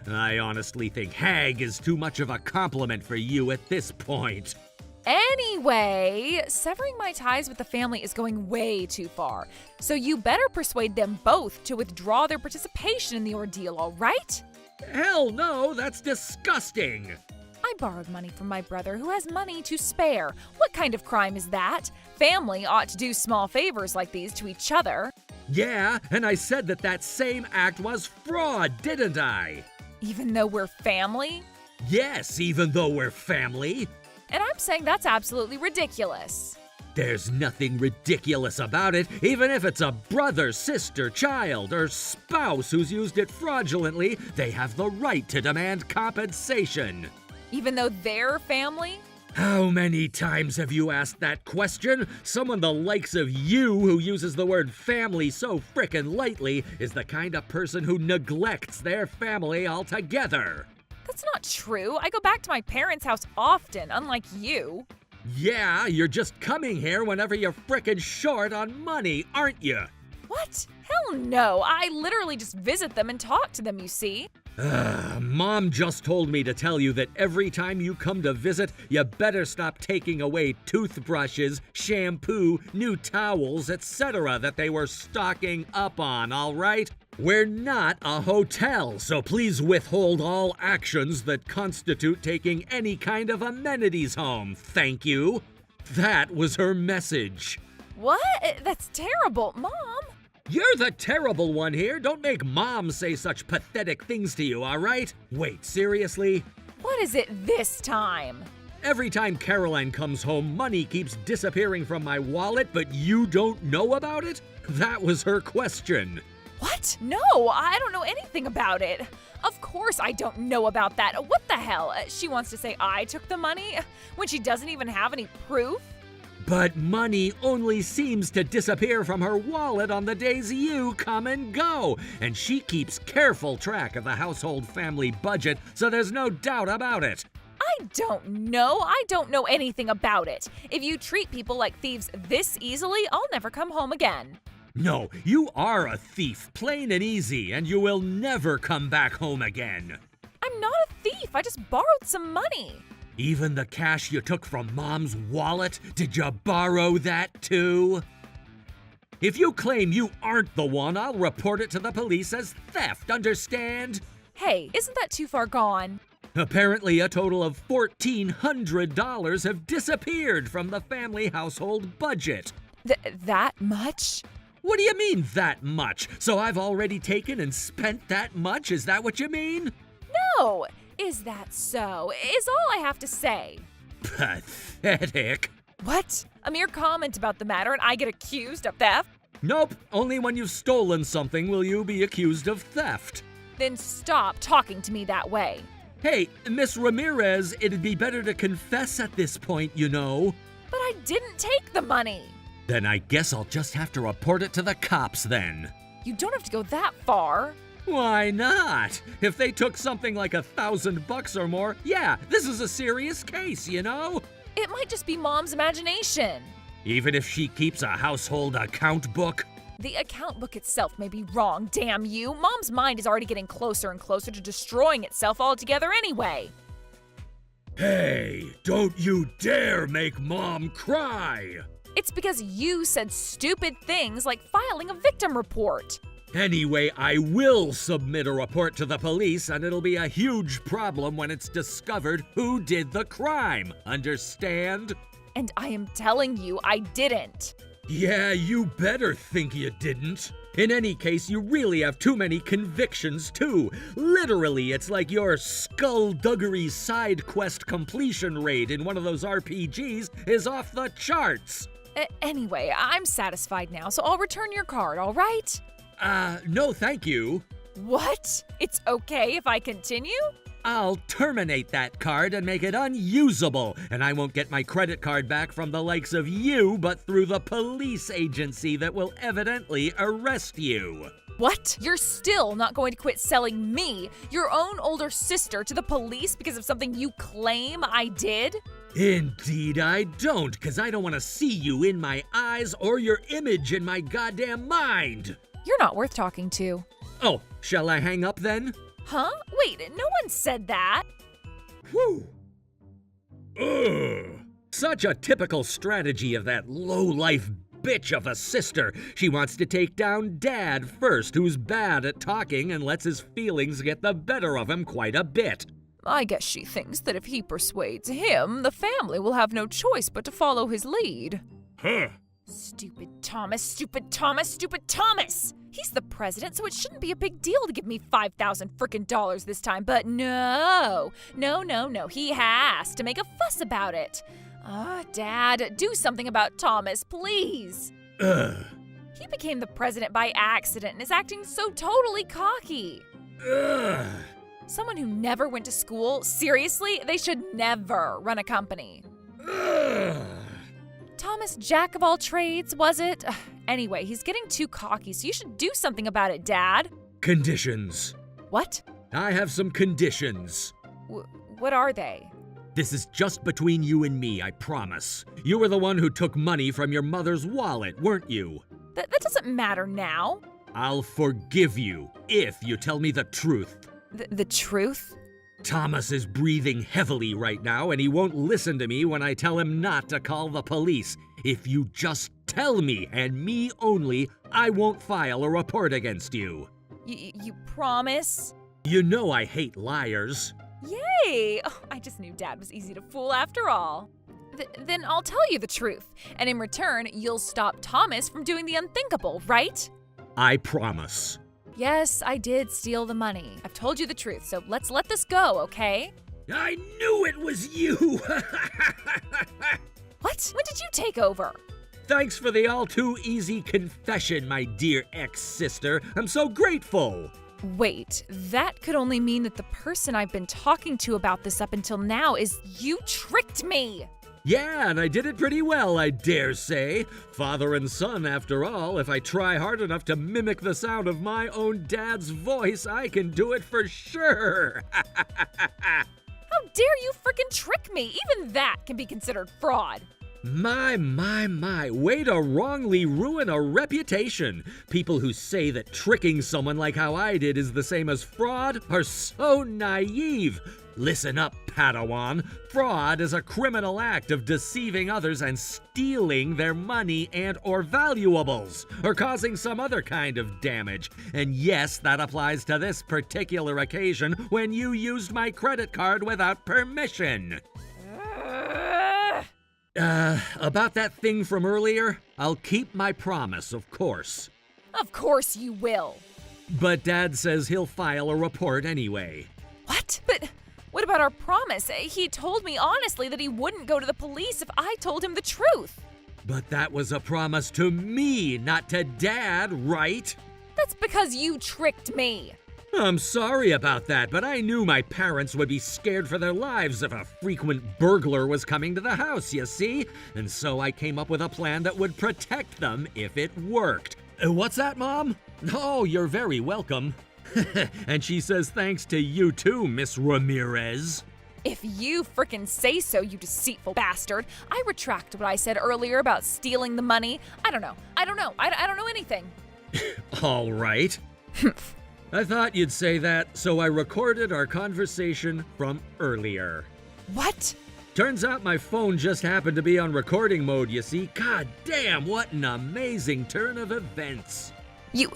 I honestly think hag is too much of a compliment for you at this point. Anyway, severing my ties with the family is going way too far. So you better persuade them both to withdraw their participation in the ordeal, all right? Hell no, that's disgusting. I borrowed money from my brother who has money to spare. What kind of crime is that? Family ought to do small favors like these to each other. Yeah, and I said that same act was fraud, didn't I? Even though we're family? Yes, even though we're family. And I'm saying that's absolutely ridiculous. There's nothing ridiculous about it, even if it's a brother, sister, child, or spouse who's used it fraudulently. They have the right to demand compensation. Even though they're family? How many times have you asked that question? Someone the likes of you who uses the word family so frickin' lightly is the kind of person who neglects their family altogether. That's not true. I go back to my parents' house often, unlike you. Yeah, you're just coming here whenever you're frickin' short on money, aren't you? What? Hell no. I literally just visit them and talk to them, you see. Mom just told me to tell you that every time you come to visit, you better stop taking away toothbrushes, shampoo, new towels, etc. that they were stocking up on, all right? We're not a hotel, so please withhold all actions that constitute taking any kind of amenities home, thank you. That was her message. What? That's terrible. Mom! You're the terrible one here. Don't make Mom say such pathetic things to you, all right? Wait, seriously? What is it this time? Every time Caroline comes home, money keeps disappearing from my wallet, but you don't know about it? That was her question. What? No, I don't know anything about it. Of course I don't know about that. What the hell? She wants to say I took the money when she doesn't even have any proof? But money only seems to disappear from her wallet on the days you come and go, and she keeps careful track of the household family budget, so there's no doubt about it. I don't know. I don't know anything about it. If you treat people like thieves this easily, I'll never come home again. No, you are a thief, plain and easy, and you will never come back home again. I'm not a thief. I just borrowed some money. Even the cash you took from Mom's wallet, did you borrow that too? If you claim you aren't the one, I'll report it to the police as theft, understand? Hey, isn't that too far gone? Apparently a total of $1,400 have disappeared from the family household budget. That much? What do you mean, that much? So I've already taken and spent that much? Is that what you mean? No! Is that so? Is all I have to say. Pathetic. What? A mere comment about the matter and I get accused of theft? Nope, only when you've stolen something will you be accused of theft. Then stop talking to me that way. Hey, Miss Ramirez, it'd be better to confess at this point, you know. But I didn't take the money. Then I guess I'll just have to report it to the cops then. You don't have to go that far. Why not? If they took something like $1,000 or more, yeah, this is a serious case, you know? It might just be Mom's imagination. Even if she keeps a household account book? The account book itself may be wrong, damn you. Mom's mind is already getting closer and closer to destroying itself altogether anyway. Hey, don't you dare make Mom cry! It's because you said stupid things like filing a victim report. Anyway, I will submit a report to the police, and it'll be a huge problem when it's discovered who did the crime. Understand? And I am telling you, I didn't. Yeah, you better think you didn't. In any case, you really have too many convictions, too. Literally, it's like your skullduggery side quest completion rate in one of those RPGs is off the charts. Anyway, I'm satisfied now, so I'll return your card, all right? No thank you. What? It's okay if I continue? I'll terminate that card and make it unusable, and I won't get my credit card back from the likes of you, but through the police agency that will evidently arrest you. What? You're still not going to quit selling me, your own older sister, to the police because of something you claim I did? Indeed I don't, because I don't want to see you in my eyes or your image in my goddamn mind. You're not worth talking to. Oh, shall I hang up then? Huh? Wait, no one said that. Whew. Ugh. Such a typical strategy of that low-life bitch of a sister. She wants to take down Dad first, who's bad at talking and lets his feelings get the better of him quite a bit. I guess she thinks that if he persuades him, the family will have no choice but to follow his lead. Huh. Stupid Thomas, stupid Thomas, stupid Thomas! He's the president, so it shouldn't be a big deal to give me $5,000 frickin' dollars this time, but no, he has to make a fuss about it. Dad, do something about Thomas, please. Ugh. He became the president by accident and is acting so totally cocky. Ugh. Someone who never went to school, seriously, they should never run a company. Ugh. Thomas, jack of all trades, was it? Anyway, he's getting too cocky, so you should do something about it, Dad. Conditions. What? I have some conditions. What are they? This is just between you and me, I promise. You were the one who took money from your mother's wallet, weren't you? That doesn't matter now. I'll forgive you if you tell me the truth. The truth? Thomas is breathing heavily right now, and he won't listen to me when I tell him not to call the police. If you just tell me, and me only, I won't file a report against you. You promise? You know I hate liars. Yay! Oh, I just knew Dad was easy to fool after all. Then I'll tell you the truth, and in return, you'll stop Thomas from doing the unthinkable, right? I promise. Yes, I did steal the money. I've told you the truth, so let's let this go, okay? I knew it was you! What? When did you take over? Thanks for the all-too-easy confession, my dear ex-sister. I'm so grateful. Wait, that could only mean that the person I've been talking to about this up until now is you tricked me! Yeah, and I did it pretty well, I dare say. Father and son, after all. If I try hard enough to mimic the sound of my own dad's voice, I can do it for sure. How dare you frickin' trick me? Even that can be considered fraud. My, way to wrongly ruin a reputation. People who say that tricking someone like how I did is the same as fraud are so naive. Listen up, Padawan. Fraud is a criminal act of deceiving others and stealing their money and or valuables, or causing some other kind of damage. And yes, that applies to this particular occasion when you used my credit card without permission. About that thing from earlier, I'll keep my promise, of course. Of course you will. But Dad says he'll file a report anyway. What? But what about our promise? He told me honestly that he wouldn't go to the police if I told him the truth. But that was a promise to me, not to Dad, right? That's because you tricked me. I'm sorry about that, but I knew my parents would be scared for their lives if a frequent burglar was coming to the house, you see? And so I came up with a plan that would protect them if it worked. What's that, Mom? Oh, you're very welcome. And she says thanks to you too, Miss Ramirez. If you frickin' say so, you deceitful bastard. I retract what I said earlier about stealing the money. I don't know. I don't know anything. All right. I thought you'd say that, so I recorded our conversation from earlier. What? Turns out my phone just happened to be on recording mode, you see. God damn, what an amazing turn of events. You...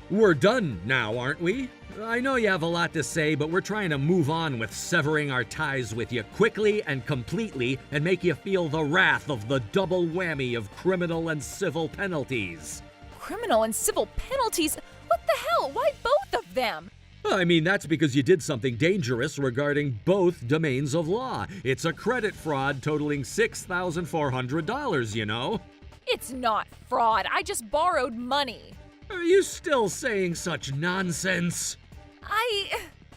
We're done now, aren't we? I know you have a lot to say, but we're trying to move on with severing our ties with you quickly and completely and make you feel the wrath of the double whammy of criminal and civil penalties. Criminal and civil penalties? What the hell? Why both of them? I mean, that's because you did something dangerous regarding both domains of law. It's a credit fraud totaling $6,400, you know? It's not fraud. I just borrowed money. Are you still saying such nonsense?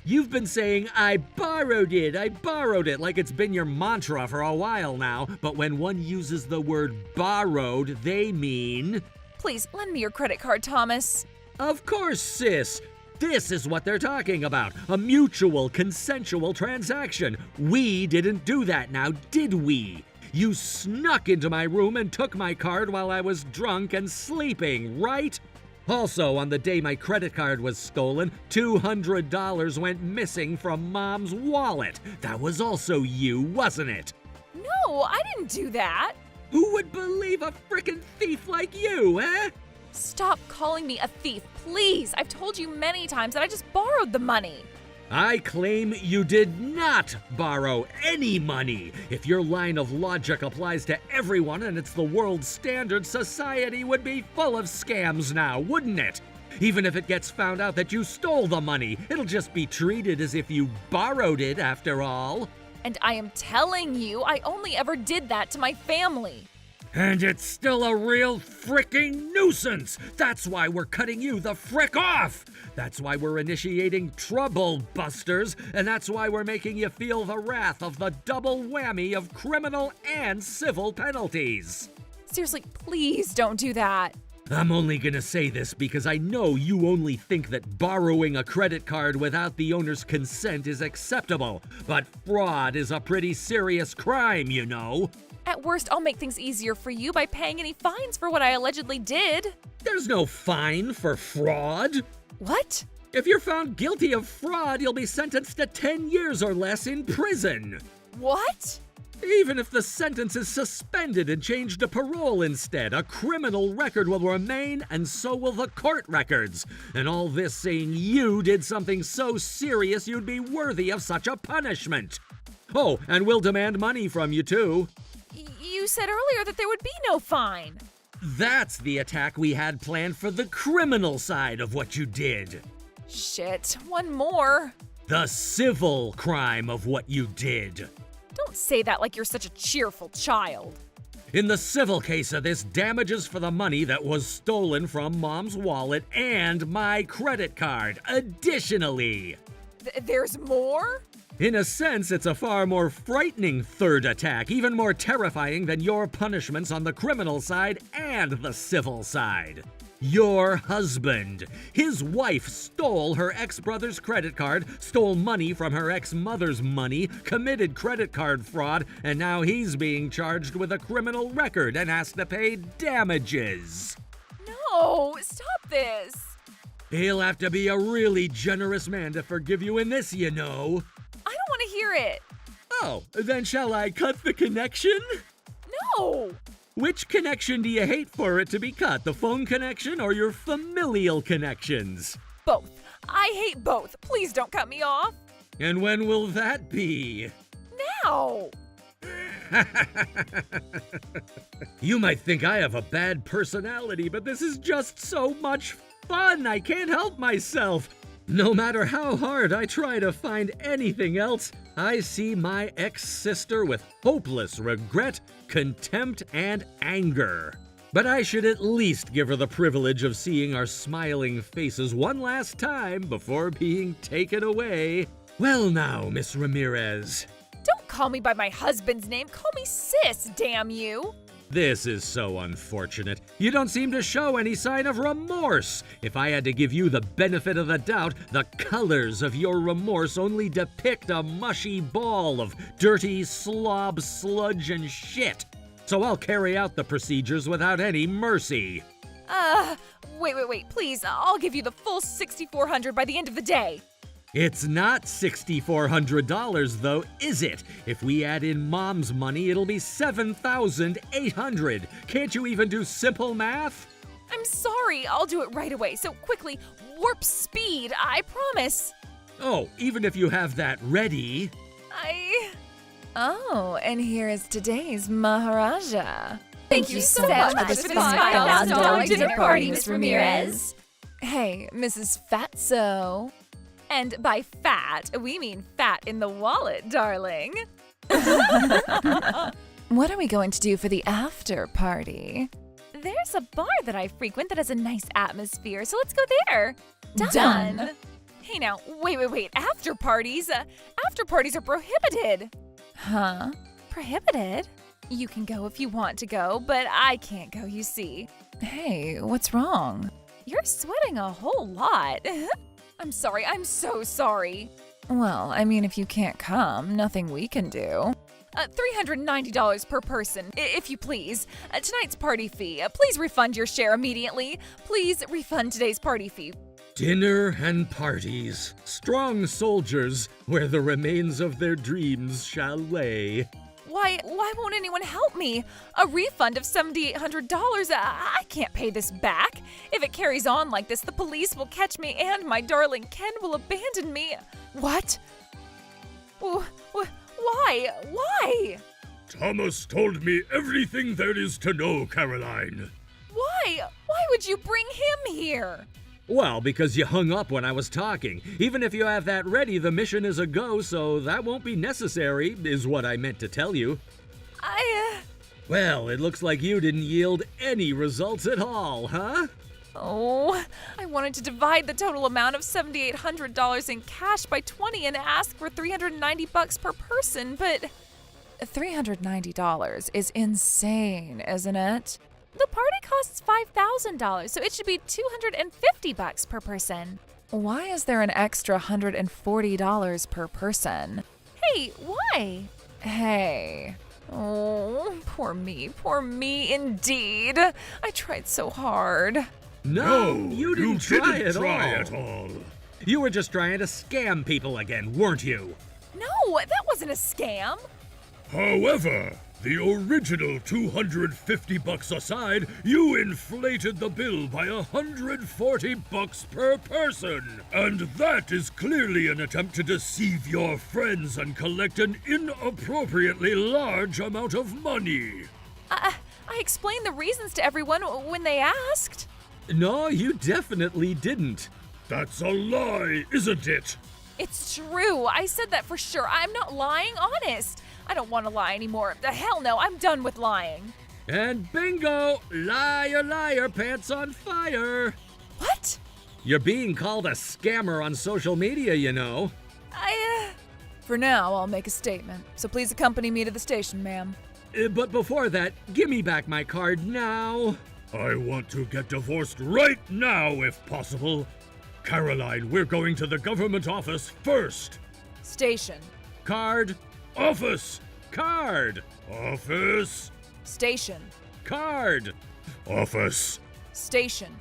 You've been saying, I borrowed it, like it's been your mantra for a while now. But when one uses the word borrowed, they mean... Please, lend me your credit card, Thomas. Of course, sis. This is what they're talking about. A mutual, consensual transaction. We didn't do that now, did we? You snuck into my room and took my card while I was drunk and sleeping, right? Also, on the day my credit card was stolen, $200 went missing from Mom's wallet. That was also you, wasn't it? No, I didn't do that. Who would believe a frickin' thief like you, eh? Stop calling me a thief, please. I've told you many times that I just borrowed the money. I claim you did not borrow any money. If your line of logic applies to everyone and it's the world standard, society would be full of scams now, wouldn't it? Even if it gets found out that you stole the money, it'll just be treated as if you borrowed it after all. And I am telling you, I only ever did that to my family. And it's still a real fricking nuisance. That's why we're cutting you the frick off. That's why we're initiating trouble busters. And that's why we're making you feel the wrath of the double whammy of criminal and civil penalties. Seriously, please don't do that. I'm only gonna say this because I know you only think that borrowing a credit card without the owner's consent is acceptable. But fraud is a pretty serious crime, you know. At worst, I'll make things easier for you by paying any fines for what I allegedly did. There's no fine for fraud. What? If you're found guilty of fraud, you'll be sentenced to 10 years or less in prison. What? Even if the sentence is suspended and changed to parole instead, a criminal record will remain, and so will the court records. And all this saying you did something so serious you'd be worthy of such a punishment. Oh, and we'll demand money from you too. You said earlier that there would be no fine. That's the attack we had planned for the criminal side of what you did. Shit, one more. The civil crime of what you did. Don't say that like you're such a cheerful child. In the civil case of this, damages for the money that was stolen from Mom's wallet and my credit card. Additionally. There's more? In a sense, it's a far more frightening third attack, even more terrifying than your punishments on the criminal side and the civil side. Your husband. His wife stole her ex-brother's credit card, stole money from her ex-mother's money, committed credit card fraud, and now he's being charged with a criminal record and has to pay damages. No, stop this. He'll have to be a really generous man to forgive you in this, you know. I don't want to hear it. Oh, then shall I cut the connection? No. Which connection do you hate for it to be cut, the phone connection or your familial connections? Both. I hate both. Please don't cut me off. And when will that be? Now. You might think I have a bad personality, but this is just so much fun. I can't help myself. No matter how hard I try to find anything else, I see my ex-sister with hopeless regret, contempt, and anger. But I should at least give her the privilege of seeing our smiling faces one last time before being taken away. Well now, Miss Ramirez. Don't call me by my husband's name. Call me sis, damn you. This is so unfortunate. You don't seem to show any sign of remorse. If I had to give you the benefit of the doubt, the colors of your remorse only depict a mushy ball of dirty slob, sludge, and shit. So I'll carry out the procedures without any mercy. Wait, please. I'll give you the full $6,400 by the end of the day. It's not $6,400 though, is it? If we add in Mom's money, it'll be $7,800. Can't you even do simple math? I'm sorry. I'll do it right away. So quickly, warp speed. I promise. Oh, even if you have that ready. Oh, and here is today's Maharaja. Thank you so much for this $5,000 dinner party, Miss Ramirez. Hey, Mrs. Fatso. And by fat, we mean fat in the wallet, darling. What are we going to do for the after party? There's a bar that I frequent that has a nice atmosphere, so let's go there. Done. Hey now, wait. After parties? After parties are prohibited. Huh? Prohibited? You can go if you want to go, but I can't go, you see. Hey, what's wrong? You're sweating a whole lot. I'm sorry, I'm so sorry. Well, I mean, if you can't come, nothing we can do. $390 per person, if you please. Tonight's party fee. Please refund your share immediately. Please refund today's party fee. Dinner and parties, strong soldiers, where the remains of their dreams shall lay. Why won't anyone help me? A refund of $7,800? I can't pay this back. If it carries on like this, the police will catch me and my darling Ken will abandon me. What? Why? Thomas told me everything there is to know, Caroline. Why? Why would you bring him here? Well, because you hung up when I was talking. Even if you have that ready, the mission is a go, so that won't be necessary, is what I meant to tell you. Well, it looks like you didn't yield any results at all, huh? Oh, I wanted to divide the total amount of $7,800 in cash by 20 and ask for $390 per person, but $390 is insane, isn't it? The party costs $5,000, so it should be $250 per person. Why is there an extra $140 per person? Hey, why? Hey. Oh, poor me indeed. I tried so hard. No, you didn't try at all. You were just trying to scam people again, weren't you? No, that wasn't a scam. However, the original $250 aside, you inflated the bill by $140 per person. And that is clearly an attempt to deceive your friends and collect an inappropriately large amount of money. I explained the reasons to everyone when they asked. No, you definitely didn't. That's a lie, isn't it? It's true. I said that for sure. I'm not lying, honest. I don't want to lie anymore. The hell no, I'm done with lying. And bingo! Liar, liar, pants on fire! What? You're being called a scammer on social media, you know. For now, I'll make a statement. So please accompany me to the station, ma'am. But before that, give me back my card now. I want to get divorced right now, if possible. Caroline, we're going to the government office first. Station. Card. Office. Card. Office. Station. Card. Office. Station.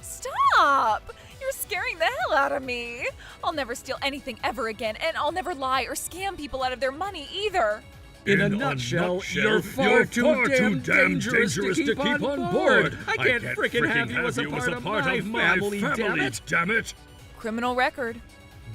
Stop! You're scaring the hell out of me. I'll never steal anything ever again, and I'll never lie or scam people out of their money either. In a nutshell, you're far too damn dangerous to keep on board. I can't frickin' have you as a part of my family, damn it. Criminal record.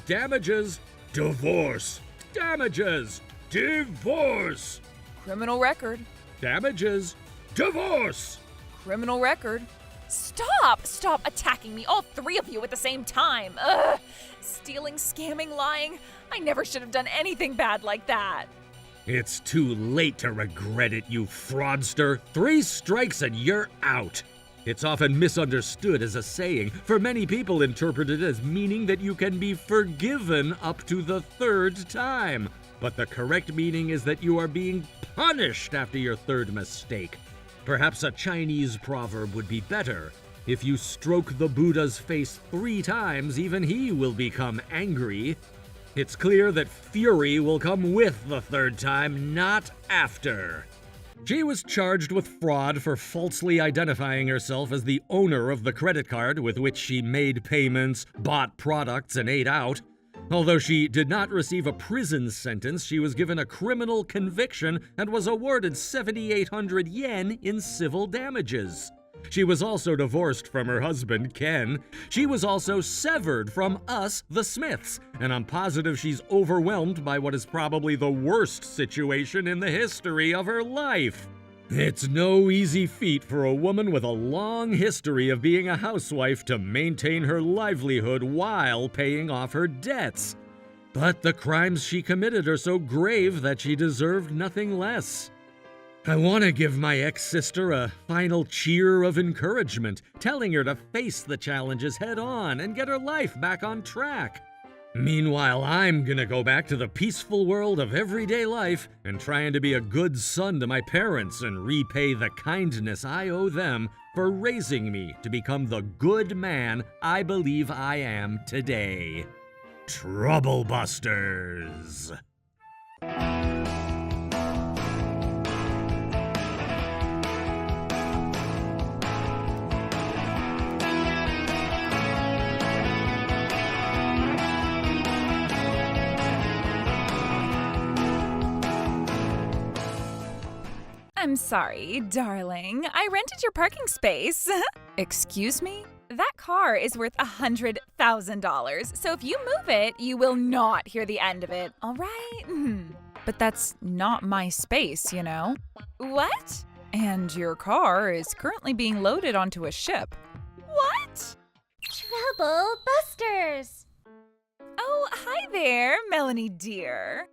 Damages. Divorce. Damages. Divorce. Criminal record. Damages. Divorce. Criminal record. Stop! Stop attacking me, all three of you at the same time. Ugh! Stealing, scamming, lying. I never should have done anything bad like that. It's too late to regret it, you fraudster. 3 strikes and you're out. It's often misunderstood as a saying, for many people interpret it as meaning that you can be forgiven up to the 3rd time. But the correct meaning is that you are being punished after your 3rd mistake. Perhaps a Chinese proverb would be better. If you stroke the Buddha's face 3 times, even he will become angry. It's clear that fury will come with the 3rd time, not after. She was charged with fraud for falsely identifying herself as the owner of the credit card with which she made payments, bought products, and ate out. Although she did not receive a prison sentence, she was given a criminal conviction and was awarded 7,800 yen in civil damages. She was also divorced from her husband, Ken. She was also severed from us, the Smiths, and I'm positive she's overwhelmed by what is probably the worst situation in the history of her life. It's no easy feat for a woman with a long history of being a housewife to maintain her livelihood while paying off her debts. But the crimes she committed are so grave that she deserved nothing less. I want to give my ex-sister a final cheer of encouragement, telling her to face the challenges head on and get her life back on track. Meanwhile, I'm gonna go back to the peaceful world of everyday life and trying to be a good son to my parents and repay the kindness I owe them for raising me to become the good man I believe I am today. Troublebusters. I'm sorry, darling. I rented your parking space. Excuse me? That car is worth $100,000, so if you move it, you will not hear the end of it, all right? But that's not my space, you know? What? And your car is currently being loaded onto a ship. What? Trouble Busters! Oh, hi there, Melanie dear.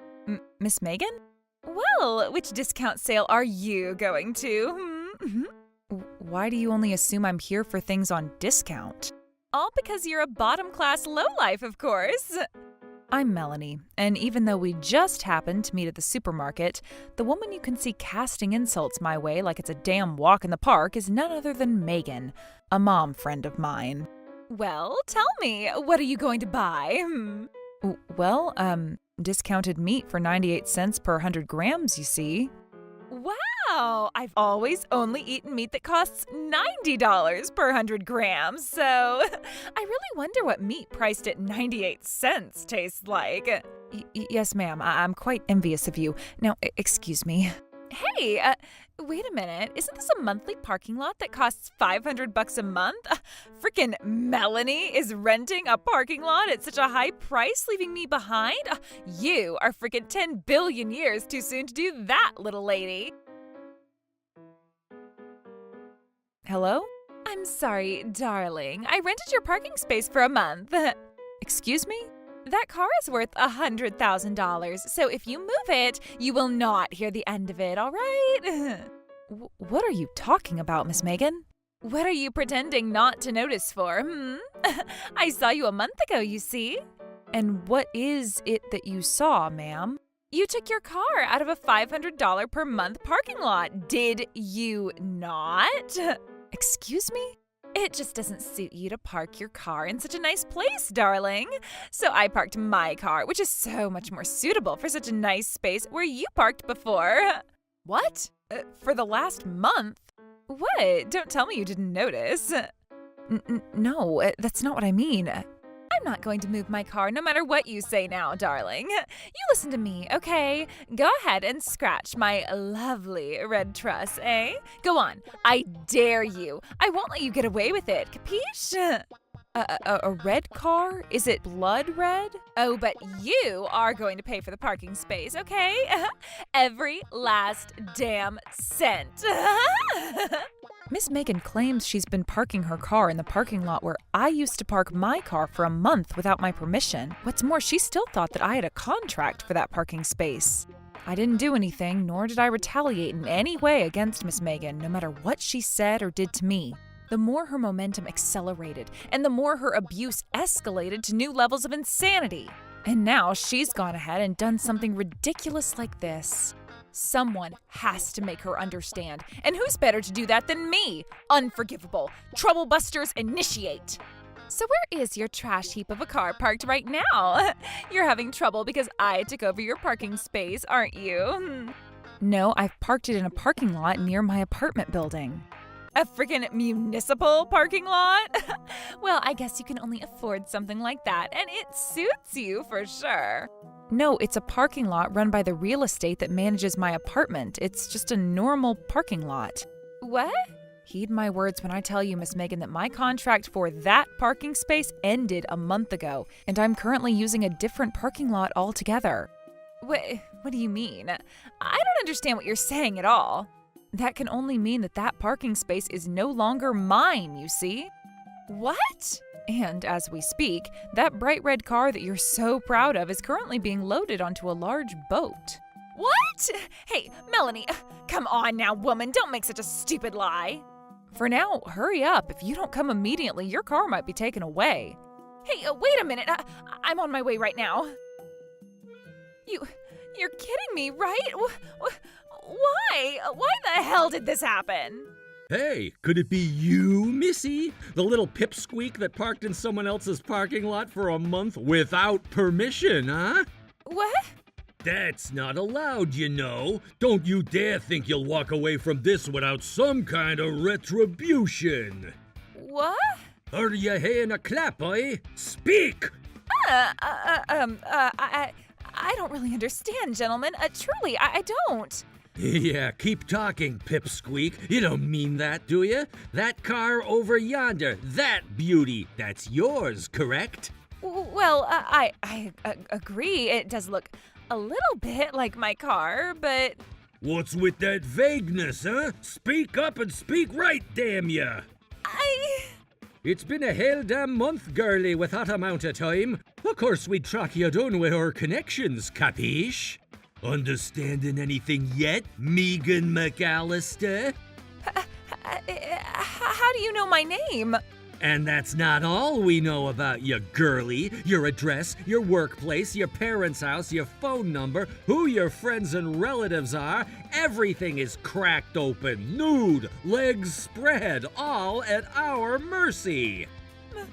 Miss Megan? Well, which discount sale are you going to? Why do you only assume I'm here for things on discount? All because you're a bottom-class lowlife, of course. I'm Melanie, and even though we just happened to meet at the supermarket, the woman you can see casting insults my way like it's a damn walk in the park is none other than Megan, a mom friend of mine. Well, tell me, what are you going to buy? Well, discounted meat for 98 cents per 100 grams, you see. Wow! I've always only eaten meat that costs $90 per 100 grams, so I really wonder what meat priced at 98 cents tastes like. Yes, ma'am. I'm quite envious of you. Now, excuse me. Hey, wait a minute. Isn't this a monthly parking lot that costs $500 a month? Frickin' Melanie is renting a parking lot at such a high price, leaving me behind? You are frickin' 10 billion years too soon to do that, little lady. Hello? I'm sorry, darling. I rented your parking space for a month. Excuse me? That car is worth $100,000, so if you move it, you will not hear the end of it, all right? What are you talking about, Miss Megan? What are you pretending not to notice for, I saw you a month ago, you see. And what is it that you saw, ma'am? You took your car out of a $500 per month parking lot, did you not? Excuse me? It just doesn't suit you to park your car in such a nice place, darling. So I parked my car, which is so much more suitable for such a nice space where you parked before. What? For the last month? What? Don't tell me you didn't notice. No, that's not what I mean. I'm not going to move my car no matter what you say now, darling. You listen to me, okay? Go ahead and scratch my lovely red truss, eh? Go on. I dare you. I won't let you get away with it, capiche? A red car? Is it blood red? Oh, but you are going to pay for the parking space, okay? Every last damn cent. Miss Megan claims she's been parking her car in the parking lot where I used to park my car for a month without my permission. What's more, she still thought that I had a contract for that parking space. I didn't do anything, nor did I retaliate in any way against Miss Megan, no matter what she said or did to me. The more her momentum accelerated, and the more her abuse escalated to new levels of insanity. And now she's gone ahead and done something ridiculous like this. Someone has to make her understand. And who's better to do that than me? Unforgivable. Troublebusters initiate. So where is your trash heap of a car parked right now? You're having trouble because I took over your parking space, aren't you? No, I've parked it in a parking lot near my apartment building. A freaking municipal parking lot? Well, I guess you can only afford something like that, and it suits you for sure. No, it's a parking lot run by the real estate that manages my apartment. It's just a normal parking lot. What? Heed my words when I tell you, Miss Megan, that my contract for that parking space ended a month ago, and I'm currently using a different parking lot altogether. What do you mean? I don't understand what you're saying at all. That can only mean that that parking space is no longer mine, you see? What? And as we speak, that bright red car that you're so proud of is currently being loaded onto a large boat. What? Hey, Melanie, come on now, woman, don't make such a stupid lie. For now, hurry up. If you don't come immediately, your car might be taken away. Hey, wait a minute. I'm on my way right now. You're kidding me, right? Why? Why the hell did this happen? Hey, could it be you, Missy? The little pipsqueak that parked in someone else's parking lot for a month without permission, huh? What? That's not allowed, you know. Don't you dare think you'll walk away from this without some kind of retribution. What? Are you hearing a clap, eh? Speak! I don't really understand, gentlemen. Truly, I don't. Yeah, keep talking, pipsqueak. You don't mean that, do you? That car over yonder, that beauty, that's yours, correct? Well, I agree. It does look a little bit like my car, but... What's with that vagueness, huh? Speak up and speak right, damn ya! It's been a hell damn month, girlie, with that amount of time. Of course we'd track you down with our connections, capiche? Understanding anything yet, Megan McAllister? How do you know my name? And that's not all we know about you, girlie. Your address, your workplace, your parents' house, your phone number, who your friends and relatives are. Everything is cracked open, nude, legs spread, all at our mercy. Melanie!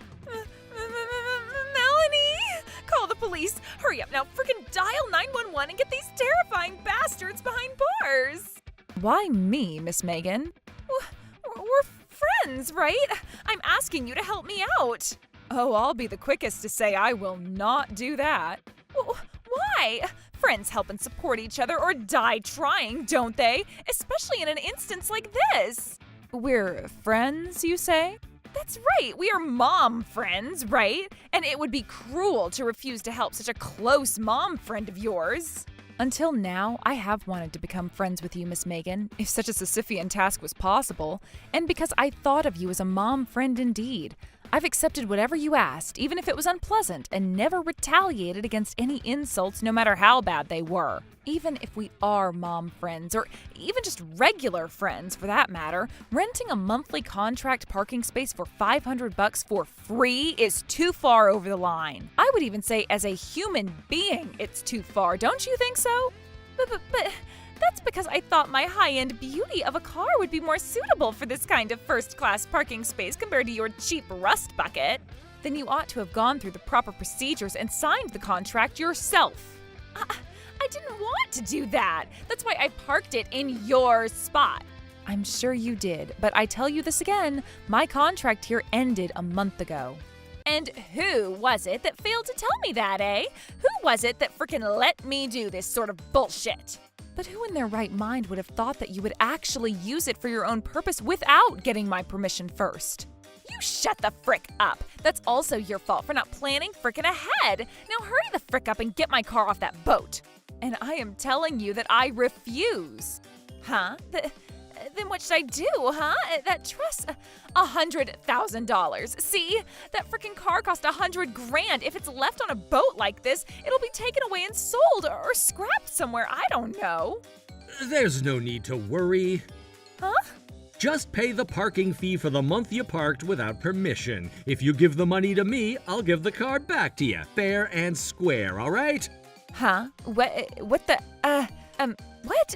Call the police! Hurry up now, frickin' dial 911 and get these terrifying bastards behind bars! Why me, Miss Megan? We're friends, right? I'm asking you to help me out. Oh, I'll be the quickest to say I will not do that. Why? Friends help and support each other or die trying, don't they? Especially in an instance like this. We're friends, you say? That's right, we are mom friends, right? And it would be cruel to refuse to help such a close mom friend of yours. Until now, I have wanted to become friends with you, Miss Megan, if such a Sisyphean task was possible, and because I thought of you as a mom friend indeed. I've accepted whatever you asked, even if it was unpleasant, and never retaliated against any insults, no matter how bad they were. Even if we are mom friends, or even just regular friends for that matter, renting a monthly contract parking space for $500 for free is too far over the line. I would even say as a human being, it's too far, don't you think so? But that's because I thought my high-end beauty of a car would be more suitable for this kind of first-class parking space compared to your cheap rust bucket. Then you ought to have gone through the proper procedures and signed the contract yourself. I didn't want to do that. That's why I parked it in your spot. I'm sure you did, but I tell you this again, my contract here ended a month ago. And who was it that failed to tell me that, eh? Who was it that frickin' let me do this sort of bullshit? But who in their right mind would have thought that you would actually use it for your own purpose without getting my permission first? You shut the frick up. That's also your fault for not planning frickin' ahead. Now hurry the frick up and get my car off that boat. And I am telling you that I refuse. Huh? Then what should I do, huh? That trust, $100,000. See? That freaking car cost $100,000. If it's left on a boat like this, it'll be taken away and sold or scrapped somewhere. I don't know. There's no need to worry. Huh? Just pay the parking fee for the month you parked without permission. If you give the money to me, I'll give the car back to you, fair and square, all right? Huh? What the, what?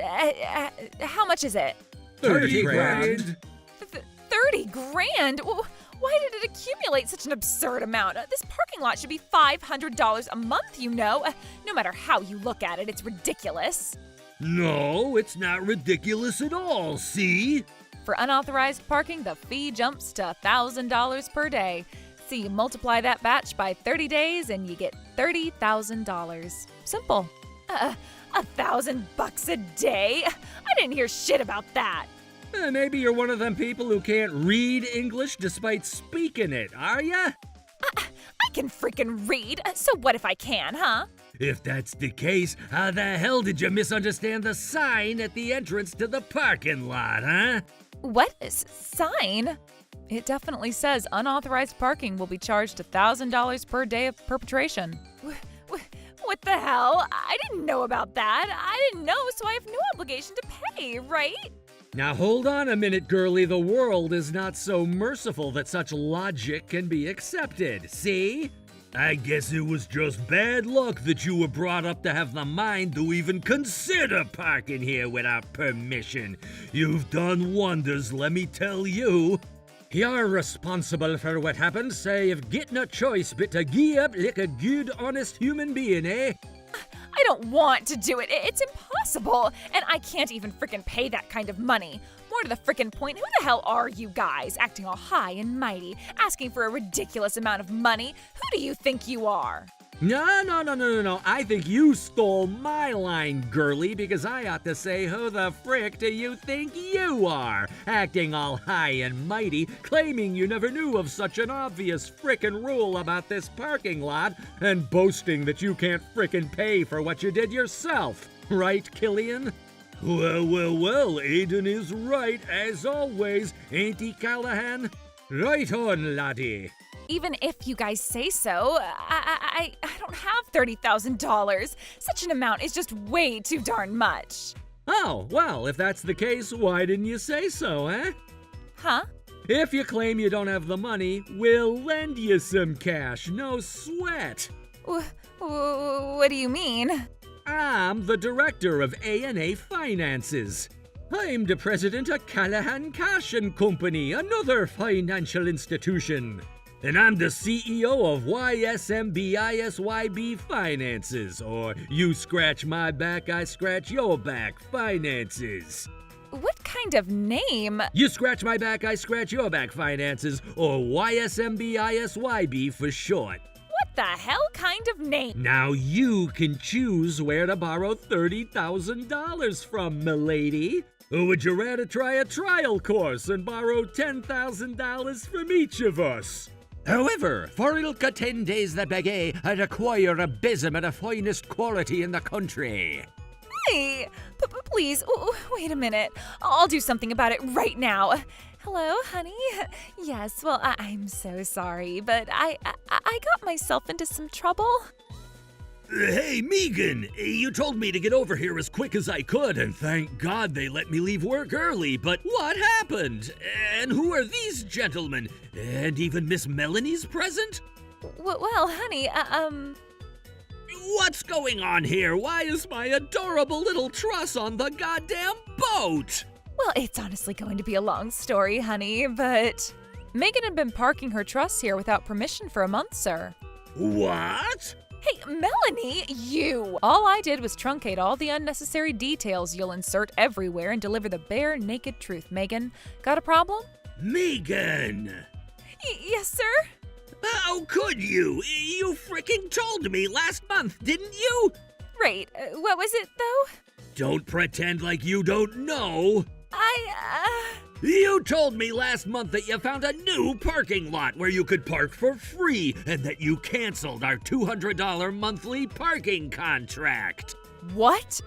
How much is it? 30 grand. 30 grand? Why did it accumulate such an absurd amount? This parking lot should be $500 a month, you know. No matter how you look at it, it's ridiculous. No, it's not ridiculous at all, see? For unauthorized parking, the fee jumps to $1,000 per day. So you multiply that batch by 30 days and you get $30,000. Simple. $1,000 a day? I didn't hear shit about that. Maybe you're one of them people who can't read English despite speaking it, are ya? I can freaking read, so what if I can, huh? If that's the case, how the hell did you misunderstand the sign at the entrance to the parking lot, huh? What sign? It definitely says unauthorized parking will be charged $1,000 per day of perpetration. What the hell? I didn't know about that. I didn't know, so I have no obligation to pay, right? Now hold on a minute, girlie. The world is not so merciful that such logic can be accepted, see? I guess it was just bad luck that you were brought up to have the mind to even consider parking here without permission. You've done wonders, let me tell you. You're responsible for what happened, so you've got no choice but to gee up like a good, honest human being, eh? I don't want to do it. It's impossible. And I can't even frickin' pay that kind of money. More to the frickin' point, who the hell are you guys, acting all high and mighty, asking for a ridiculous amount of money? Who do you think you are? No. I think you stole my line, girlie, because I ought to say, who the frick do you think you are? Acting all high and mighty, claiming you never knew of such an obvious frickin' rule about this parking lot, and boasting that you can't frickin' pay for what you did yourself. Right, Killian? Well, Aiden is right, as always, ain't he, Callahan? Right on, laddie. even if you guys say so, I don't have $30,000. Such an amount is just way too darn much. Oh, well, if that's the case, why didn't you say so, eh? Huh? If you claim you don't have the money, we'll lend you some cash, no sweat. What do you mean? I'm the director of A&A Finances. I'm the president of Callahan Cash & Company, another financial institution. And I'm the CEO of YSMBISYB Finances, or You Scratch My Back, I Scratch Your Back Finances. What kind of name? You Scratch My Back, I Scratch Your Back Finances, or YSMBISYB for short. What the hell kind of name? Now you can choose where to borrow $30,000 from, milady. Or would you rather try a trial course and borrow $10,000 from each of us? However, for ilka 10 days the bagay, I'd acquire a besom of the finest quality in the country. Hey, please, wait a minute. I'll do something about it right now. Hello, honey? Yes, well, I'm so sorry, but I got myself into some trouble. Hey, Megan, you told me to get over here as quick as I could, and thank God they let me leave work early, but what happened? And who are these gentlemen? And even Miss Melanie's present? Well, honey, What's going on here? Why is my adorable little truss on the goddamn boat? Well, it's honestly going to be a long story, honey, but Megan had been parking her truss here without permission for a month, sir. What? Hey, Melanie, you! All I did was truncate all the unnecessary details you'll insert everywhere and deliver the bare, naked truth, Megan. Got a problem? Megan! Yes, sir? How could you? You frickin' told me last month, didn't you? Right, what was it, though? Don't pretend like you don't know. I You told me last month that you found a new parking lot where you could park for free and that you canceled our $200 monthly parking contract. What?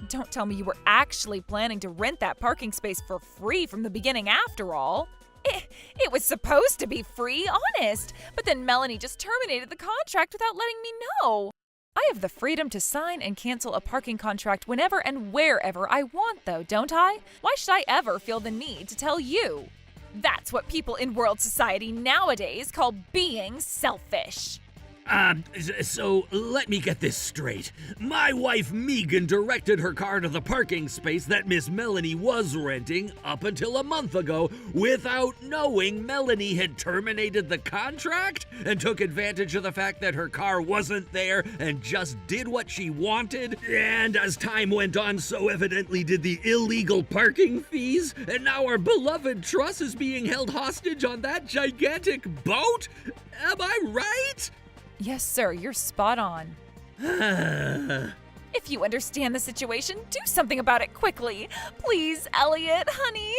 Don't tell me you were actually planning to rent that parking space for free from the beginning after all. It was supposed to be free, honest. But then Melanie just terminated the contract without letting me know. I have the freedom to sign and cancel a parking contract whenever and wherever I want, though, don't I? Why should I ever feel the need to tell you? That's what people in world society nowadays call being selfish. So let me get this straight. My wife Megan directed her car to the parking space that Miss Melanie was renting up until a month ago without knowing Melanie had terminated the contract and took advantage of the fact that her car wasn't there and just did what she wanted. And as time went on, so evidently did the illegal parking fees, and now our beloved truss is being held hostage on that gigantic boat? Am I right? Yes, sir, you're spot on. If you understand the situation, do something about it quickly. Please, Elliot, honey.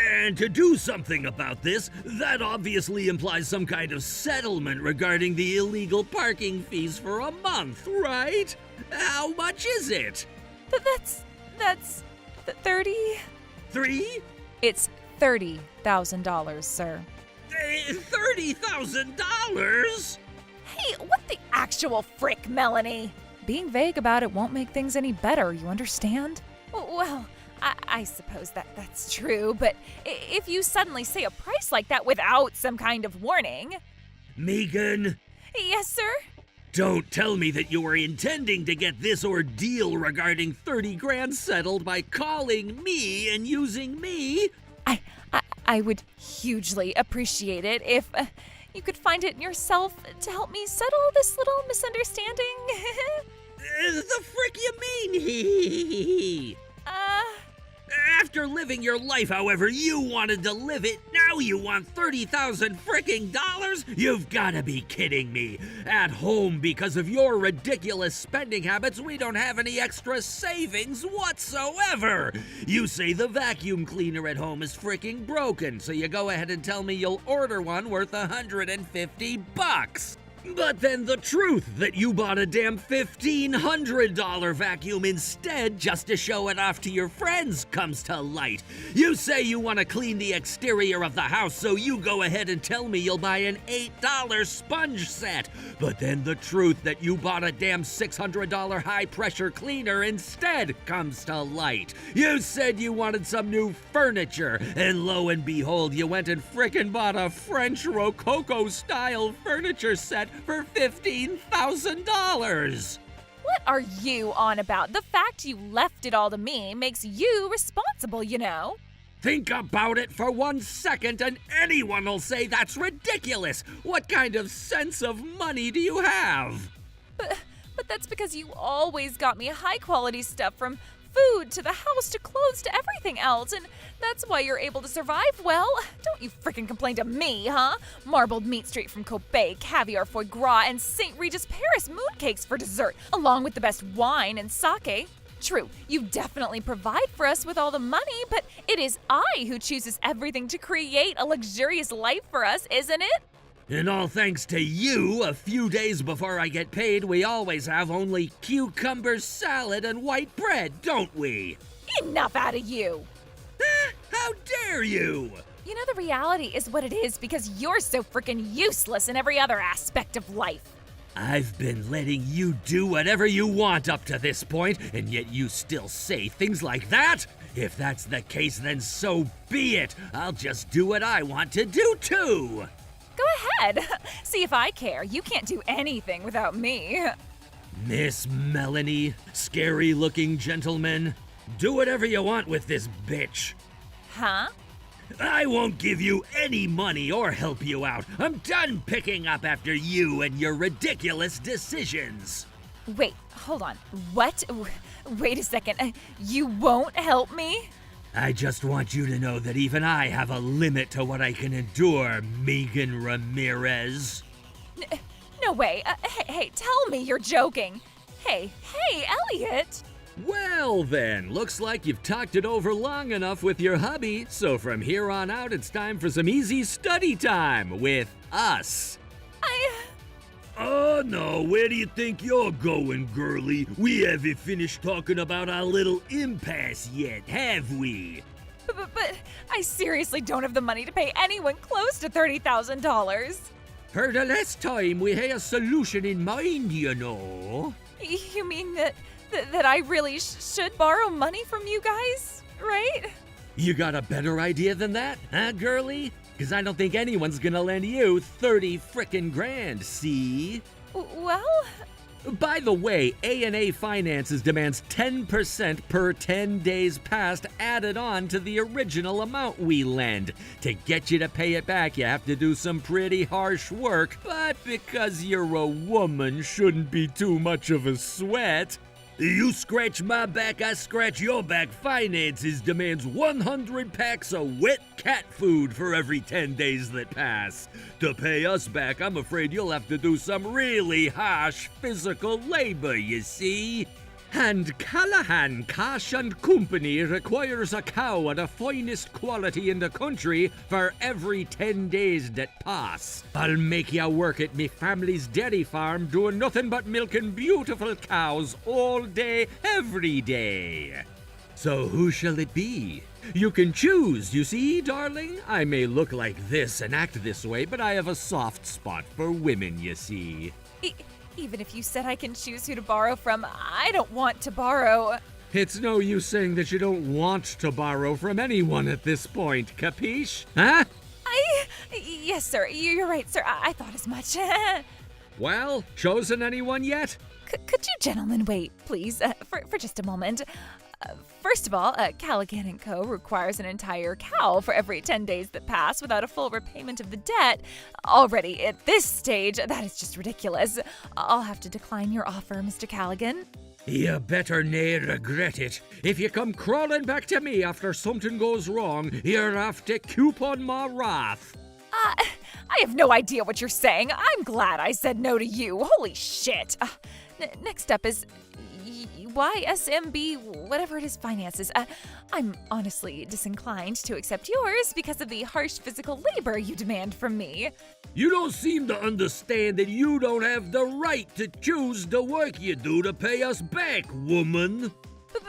And to do something about this, that obviously implies some kind of settlement regarding the illegal parking fees for a month, right? How much is it? That's 30? 3? It's $30,000, sir. $30,000? Hey, what the actual frick, Melanie? Being vague about it won't make things any better, you understand? Well, I suppose that's true, but if you suddenly say a price like that without some kind of warning... Megan? Yes, sir? Don't tell me that you were intending to get this ordeal regarding 30 grand settled by calling me and using me? I would hugely appreciate it if... you could find it in yourself to help me settle this little misunderstanding. The frick you mean? After living your life however you wanted to live it, now you want 30,000 fricking dollars? You've gotta be kidding me. At home, because of your ridiculous spending habits, we don't have any extra savings whatsoever. You say the vacuum cleaner at home is fricking broken, so you go ahead and tell me you'll order one worth $150. But then the truth that you bought a damn $1,500 vacuum instead just to show it off to your friends comes to light. You say you want to clean the exterior of the house, so you go ahead and tell me you'll buy an $8 sponge set. But then the truth that you bought a damn $600 high-pressure cleaner instead comes to light. You said you wanted some new furniture, and lo and behold, you went and frickin' bought a French Rococo-style furniture set for $15,000. What are you on about? The fact you left it all to me makes you responsible, you know. Think about it for 1 second and anyone will say that's ridiculous. What kind of sense of money do you have? But that's because you always got me high-quality stuff, from food to the house to clothes to everything else, and that's why you're able to survive well. Don't you frickin' complain to me, huh? Marbled meat straight from Kobe, caviar foie gras, and St. Regis Paris mooncakes for dessert, along with the best wine and sake. True, you definitely provide for us with all the money, but it is I who chooses everything to create a luxurious life for us, isn't it? And all thanks to you, a few days before I get paid, we always have only cucumber salad and white bread, don't we? Enough out of you! How dare you! You know, the reality is what it is because you're so freaking useless in every other aspect of life. I've been letting you do whatever you want up to this point, and yet you still say things like that? If that's the case, then so be it. I'll just do what I want to do, too. Go ahead. See if I care. You can't do anything without me. Miss Melanie, scary-looking gentleman, do whatever you want with this bitch. Huh? I won't give you any money or help you out. I'm done picking up after you and your ridiculous decisions. Wait, hold on. What? Wait a second. You won't help me? I just want you to know that even I have a limit to what I can endure, Megan Ramirez. No way. Hey, tell me you're joking. Hey, Elliot. Well then, looks like you've talked it over long enough with your hubby, so from here on out it's time for some easy study time with us. Oh no, where do you think you're going, girlie? We haven't finished talking about our little impasse yet, have we? But I seriously don't have the money to pay anyone close to $30,000. For the last time, we have a solution in mind, you know. You mean that I really should borrow money from you guys, right? You got a better idea than that, huh, girlie? Because I don't think anyone's gonna lend you 30 frickin' grand, see? Well... By the way, A&A Finances demands 10% per 10 days past added on to the original amount we lend. To get you to pay it back, you have to do some pretty harsh work, but because you're a woman, shouldn't be too much of a sweat. You scratch my back, I scratch your back. Finances demands 100 packs of wet cat food for every 10 days that pass. To pay us back, I'm afraid you'll have to do some really harsh physical labor, you see? And Callahan Cash and Company requires a cow of the finest quality in the country for every 10 days that pass. I'll make ya work at me family's dairy farm doing nothing but milking beautiful cows all day, every day. So who shall it be? You can choose, you see, darling? I may look like this and act this way, but I have a soft spot for women, you see. Even if you said I can choose who to borrow from, I don't want to borrow. It's no use saying that you don't want to borrow from anyone at this point, capiche? Huh? Yes, sir. You're right, sir. I thought as much. Well, chosen anyone yet? Could you gentlemen wait, please, for just a moment? First of all, Callaghan & Co. requires an entire cow for every 10 days that pass without a full repayment of the debt. Already, at this stage, that is just ridiculous. I'll have to decline your offer, Mr. Callaghan. You better nae regret it. If you come crawling back to me after something goes wrong, you're off to coupon my wrath. I have no idea what you're saying. I'm glad I said no to you. Holy shit. Next up is... YSMB, whatever it is, finances. I'm honestly disinclined to accept yours because of the harsh physical labor you demand from me. You don't seem to understand that you don't have the right to choose the work you do to pay us back, woman.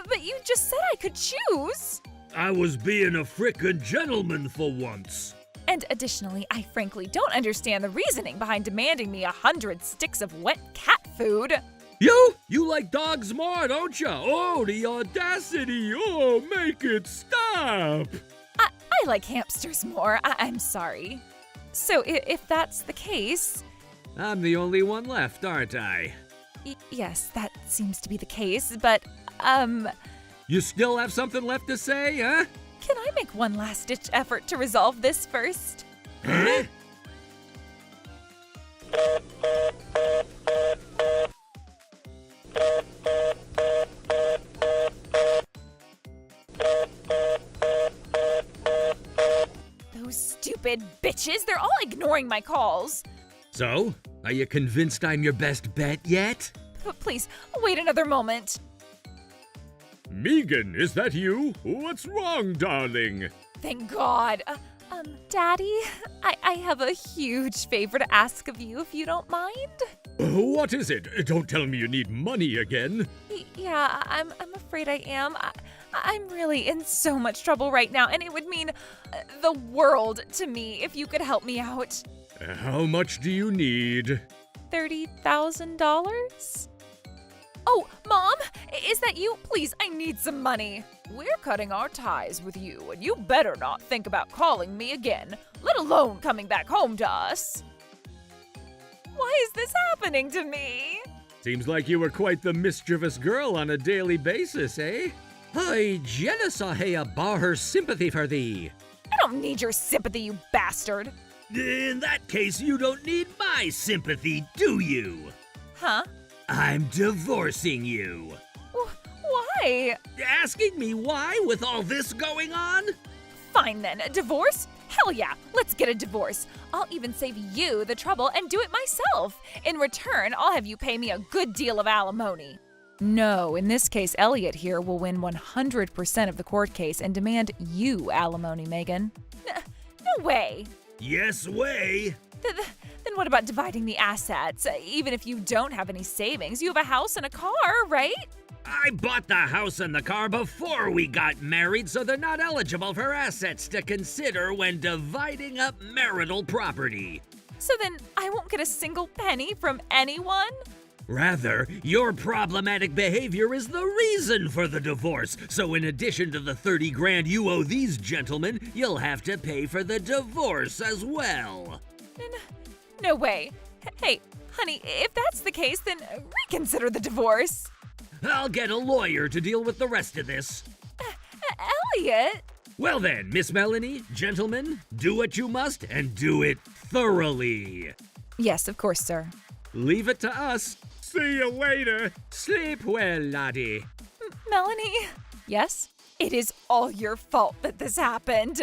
But you just said I could choose. I was being a frickin' gentleman for once. And additionally, I frankly don't understand the reasoning behind demanding me 100 sticks of wet cat food. You like dogs more, don't you? Oh, the audacity. Oh, make it stop. I like hamsters more. I'm sorry. So if that's the case... I'm the only one left, aren't I? Yes, that seems to be the case, but, You still have something left to say, huh? Can I make one last-ditch effort to resolve this first? Huh? Those stupid bitches, they're all ignoring my calls. So, are you convinced I'm your best bet yet? Please, wait another moment. Megan, is that you? What's wrong, darling? Thank God. Daddy, I have a huge favor to ask of you, if you don't mind. What is it? Don't tell me you need money again. Yeah, I'm afraid I am. I'm really in so much trouble right now, and it would mean the world to me if you could help me out. How much do you need? $30,000? Oh, Mom, is that you? Please, I need some money. We're cutting our ties with you, and you better not think about calling me again, let alone coming back home to us. Why is this happening to me? Seems like you were quite the mischievous girl on a daily basis, eh? I jealous I hae bar her sympathy for thee. I don't need your sympathy, you bastard. In that case, you don't need my sympathy, do you? Huh? I'm divorcing you. Why? Asking me why with all this going on? Fine then, a divorce? Hell yeah, let's get a divorce. I'll even save you the trouble and do it myself. In return, I'll have you pay me a good deal of alimony. No, in this case, Elliot here will win 100% of the court case and demand you alimony, Megan. No way. Yes way. Then what about dividing the assets? Even if you don't have any savings, you have a house and a car, right? I bought the house and the car before we got married, so they're not eligible for assets to consider when dividing up marital property. So then I won't get a single penny from anyone? Rather, your problematic behavior is the reason for the divorce. So in addition to the 30 grand you owe these gentlemen, you'll have to pay for the divorce as well. No way. Hey, honey, if that's the case, then reconsider the divorce. I'll get a lawyer to deal with the rest of this. Elliot? Well then, Miss Melanie, gentlemen, do what you must and do it thoroughly. Yes, of course, sir. Leave it to us. See you later. Sleep well, laddie. Melanie? Yes? It is all your fault that this happened.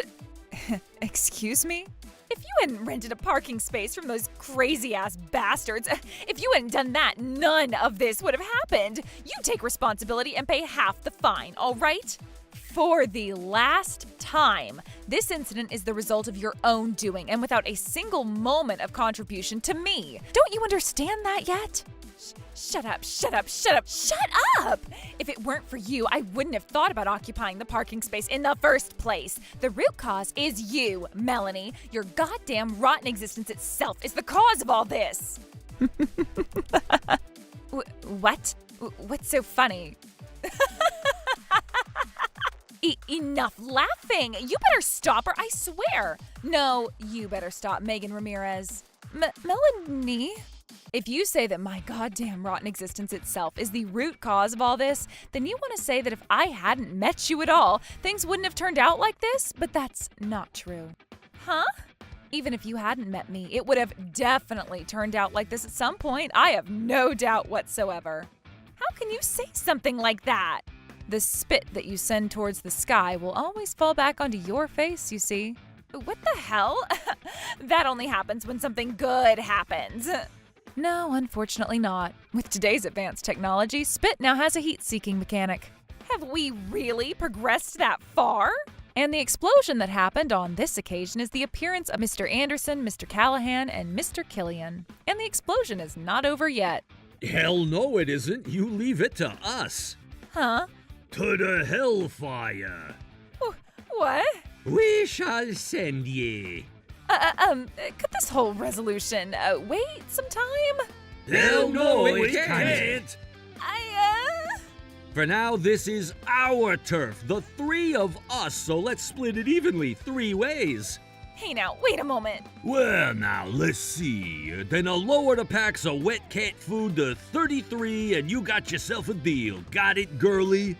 Excuse me? If you hadn't rented a parking space from those crazy-ass bastards, if you hadn't done that, none of this would have happened. You take responsibility and pay half the fine, all right? For the last time, this incident is the result of your own doing and without a single moment of contribution to me. Don't you understand that yet? Shut up, shut up, shut up, shut up! If it weren't for you, I wouldn't have thought about occupying the parking space in the first place. The root cause is you, Melanie. Your goddamn rotten existence itself is the cause of all this. What? What's so funny? Enough laughing! You better stop or I swear! No, you better stop, Megan Ramirez. Melanie? If you say that my goddamn rotten existence itself is the root cause of all this, then you want to say that if I hadn't met you at all, things wouldn't have turned out like this? But that's not true. Huh? Even if you hadn't met me, it would have definitely turned out like this at some point. I have no doubt whatsoever. How can you say something like that? The spit that you send towards the sky will always fall back onto your face, you see. What the hell? That only happens when something good happens. No, unfortunately not. With today's advanced technology, Spit now has a heat-seeking mechanic. Have we really progressed that far? And the explosion that happened on this occasion is the appearance of Mr. Anderson, Mr. Callahan, and Mr. Killian. And the explosion is not over yet. Hell no, it isn't. You leave it to us. Huh? To the hellfire. What? We shall send ye. Could this whole resolution wait some time? Hell no, it it can't. For now, this is our turf, the three of us, so let's split it evenly 3 ways. Hey now, wait a moment. Well, now, let's see. Then I'll lower the packs of wet cat food to 33, and you got yourself a deal. Got it, girlie?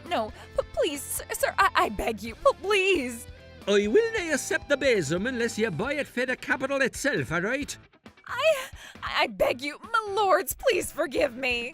No, but please, sir, I beg you, please. I will not accept the besom unless you buy it for the capital itself, alright? I beg you, my lords, please forgive me.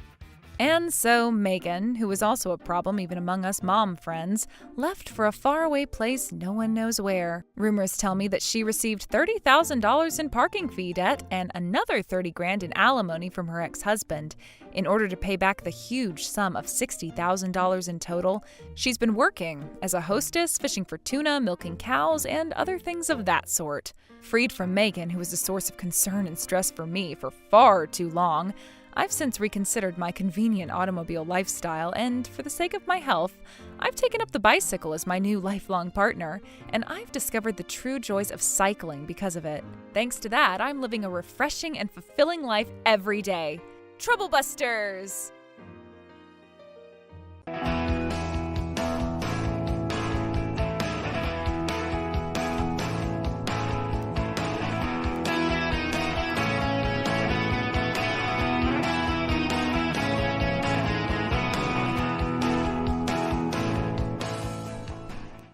And so Megan, who was also a problem even among us mom friends, left for a faraway place no one knows where. Rumors tell me that she received $30,000 in parking fee debt and another $30,000 in alimony from her ex-husband. In order to pay back the huge sum of $60,000 in total, she's been working as a hostess, fishing for tuna, milking cows, and other things of that sort. Freed from Megan, who was a source of concern and stress for me for far too long, I've since reconsidered my convenient automobile lifestyle, and for the sake of my health, I've taken up the bicycle as my new lifelong partner, and I've discovered the true joys of cycling because of it. Thanks to that, I'm living a refreshing and fulfilling life every day. Trouble Busters!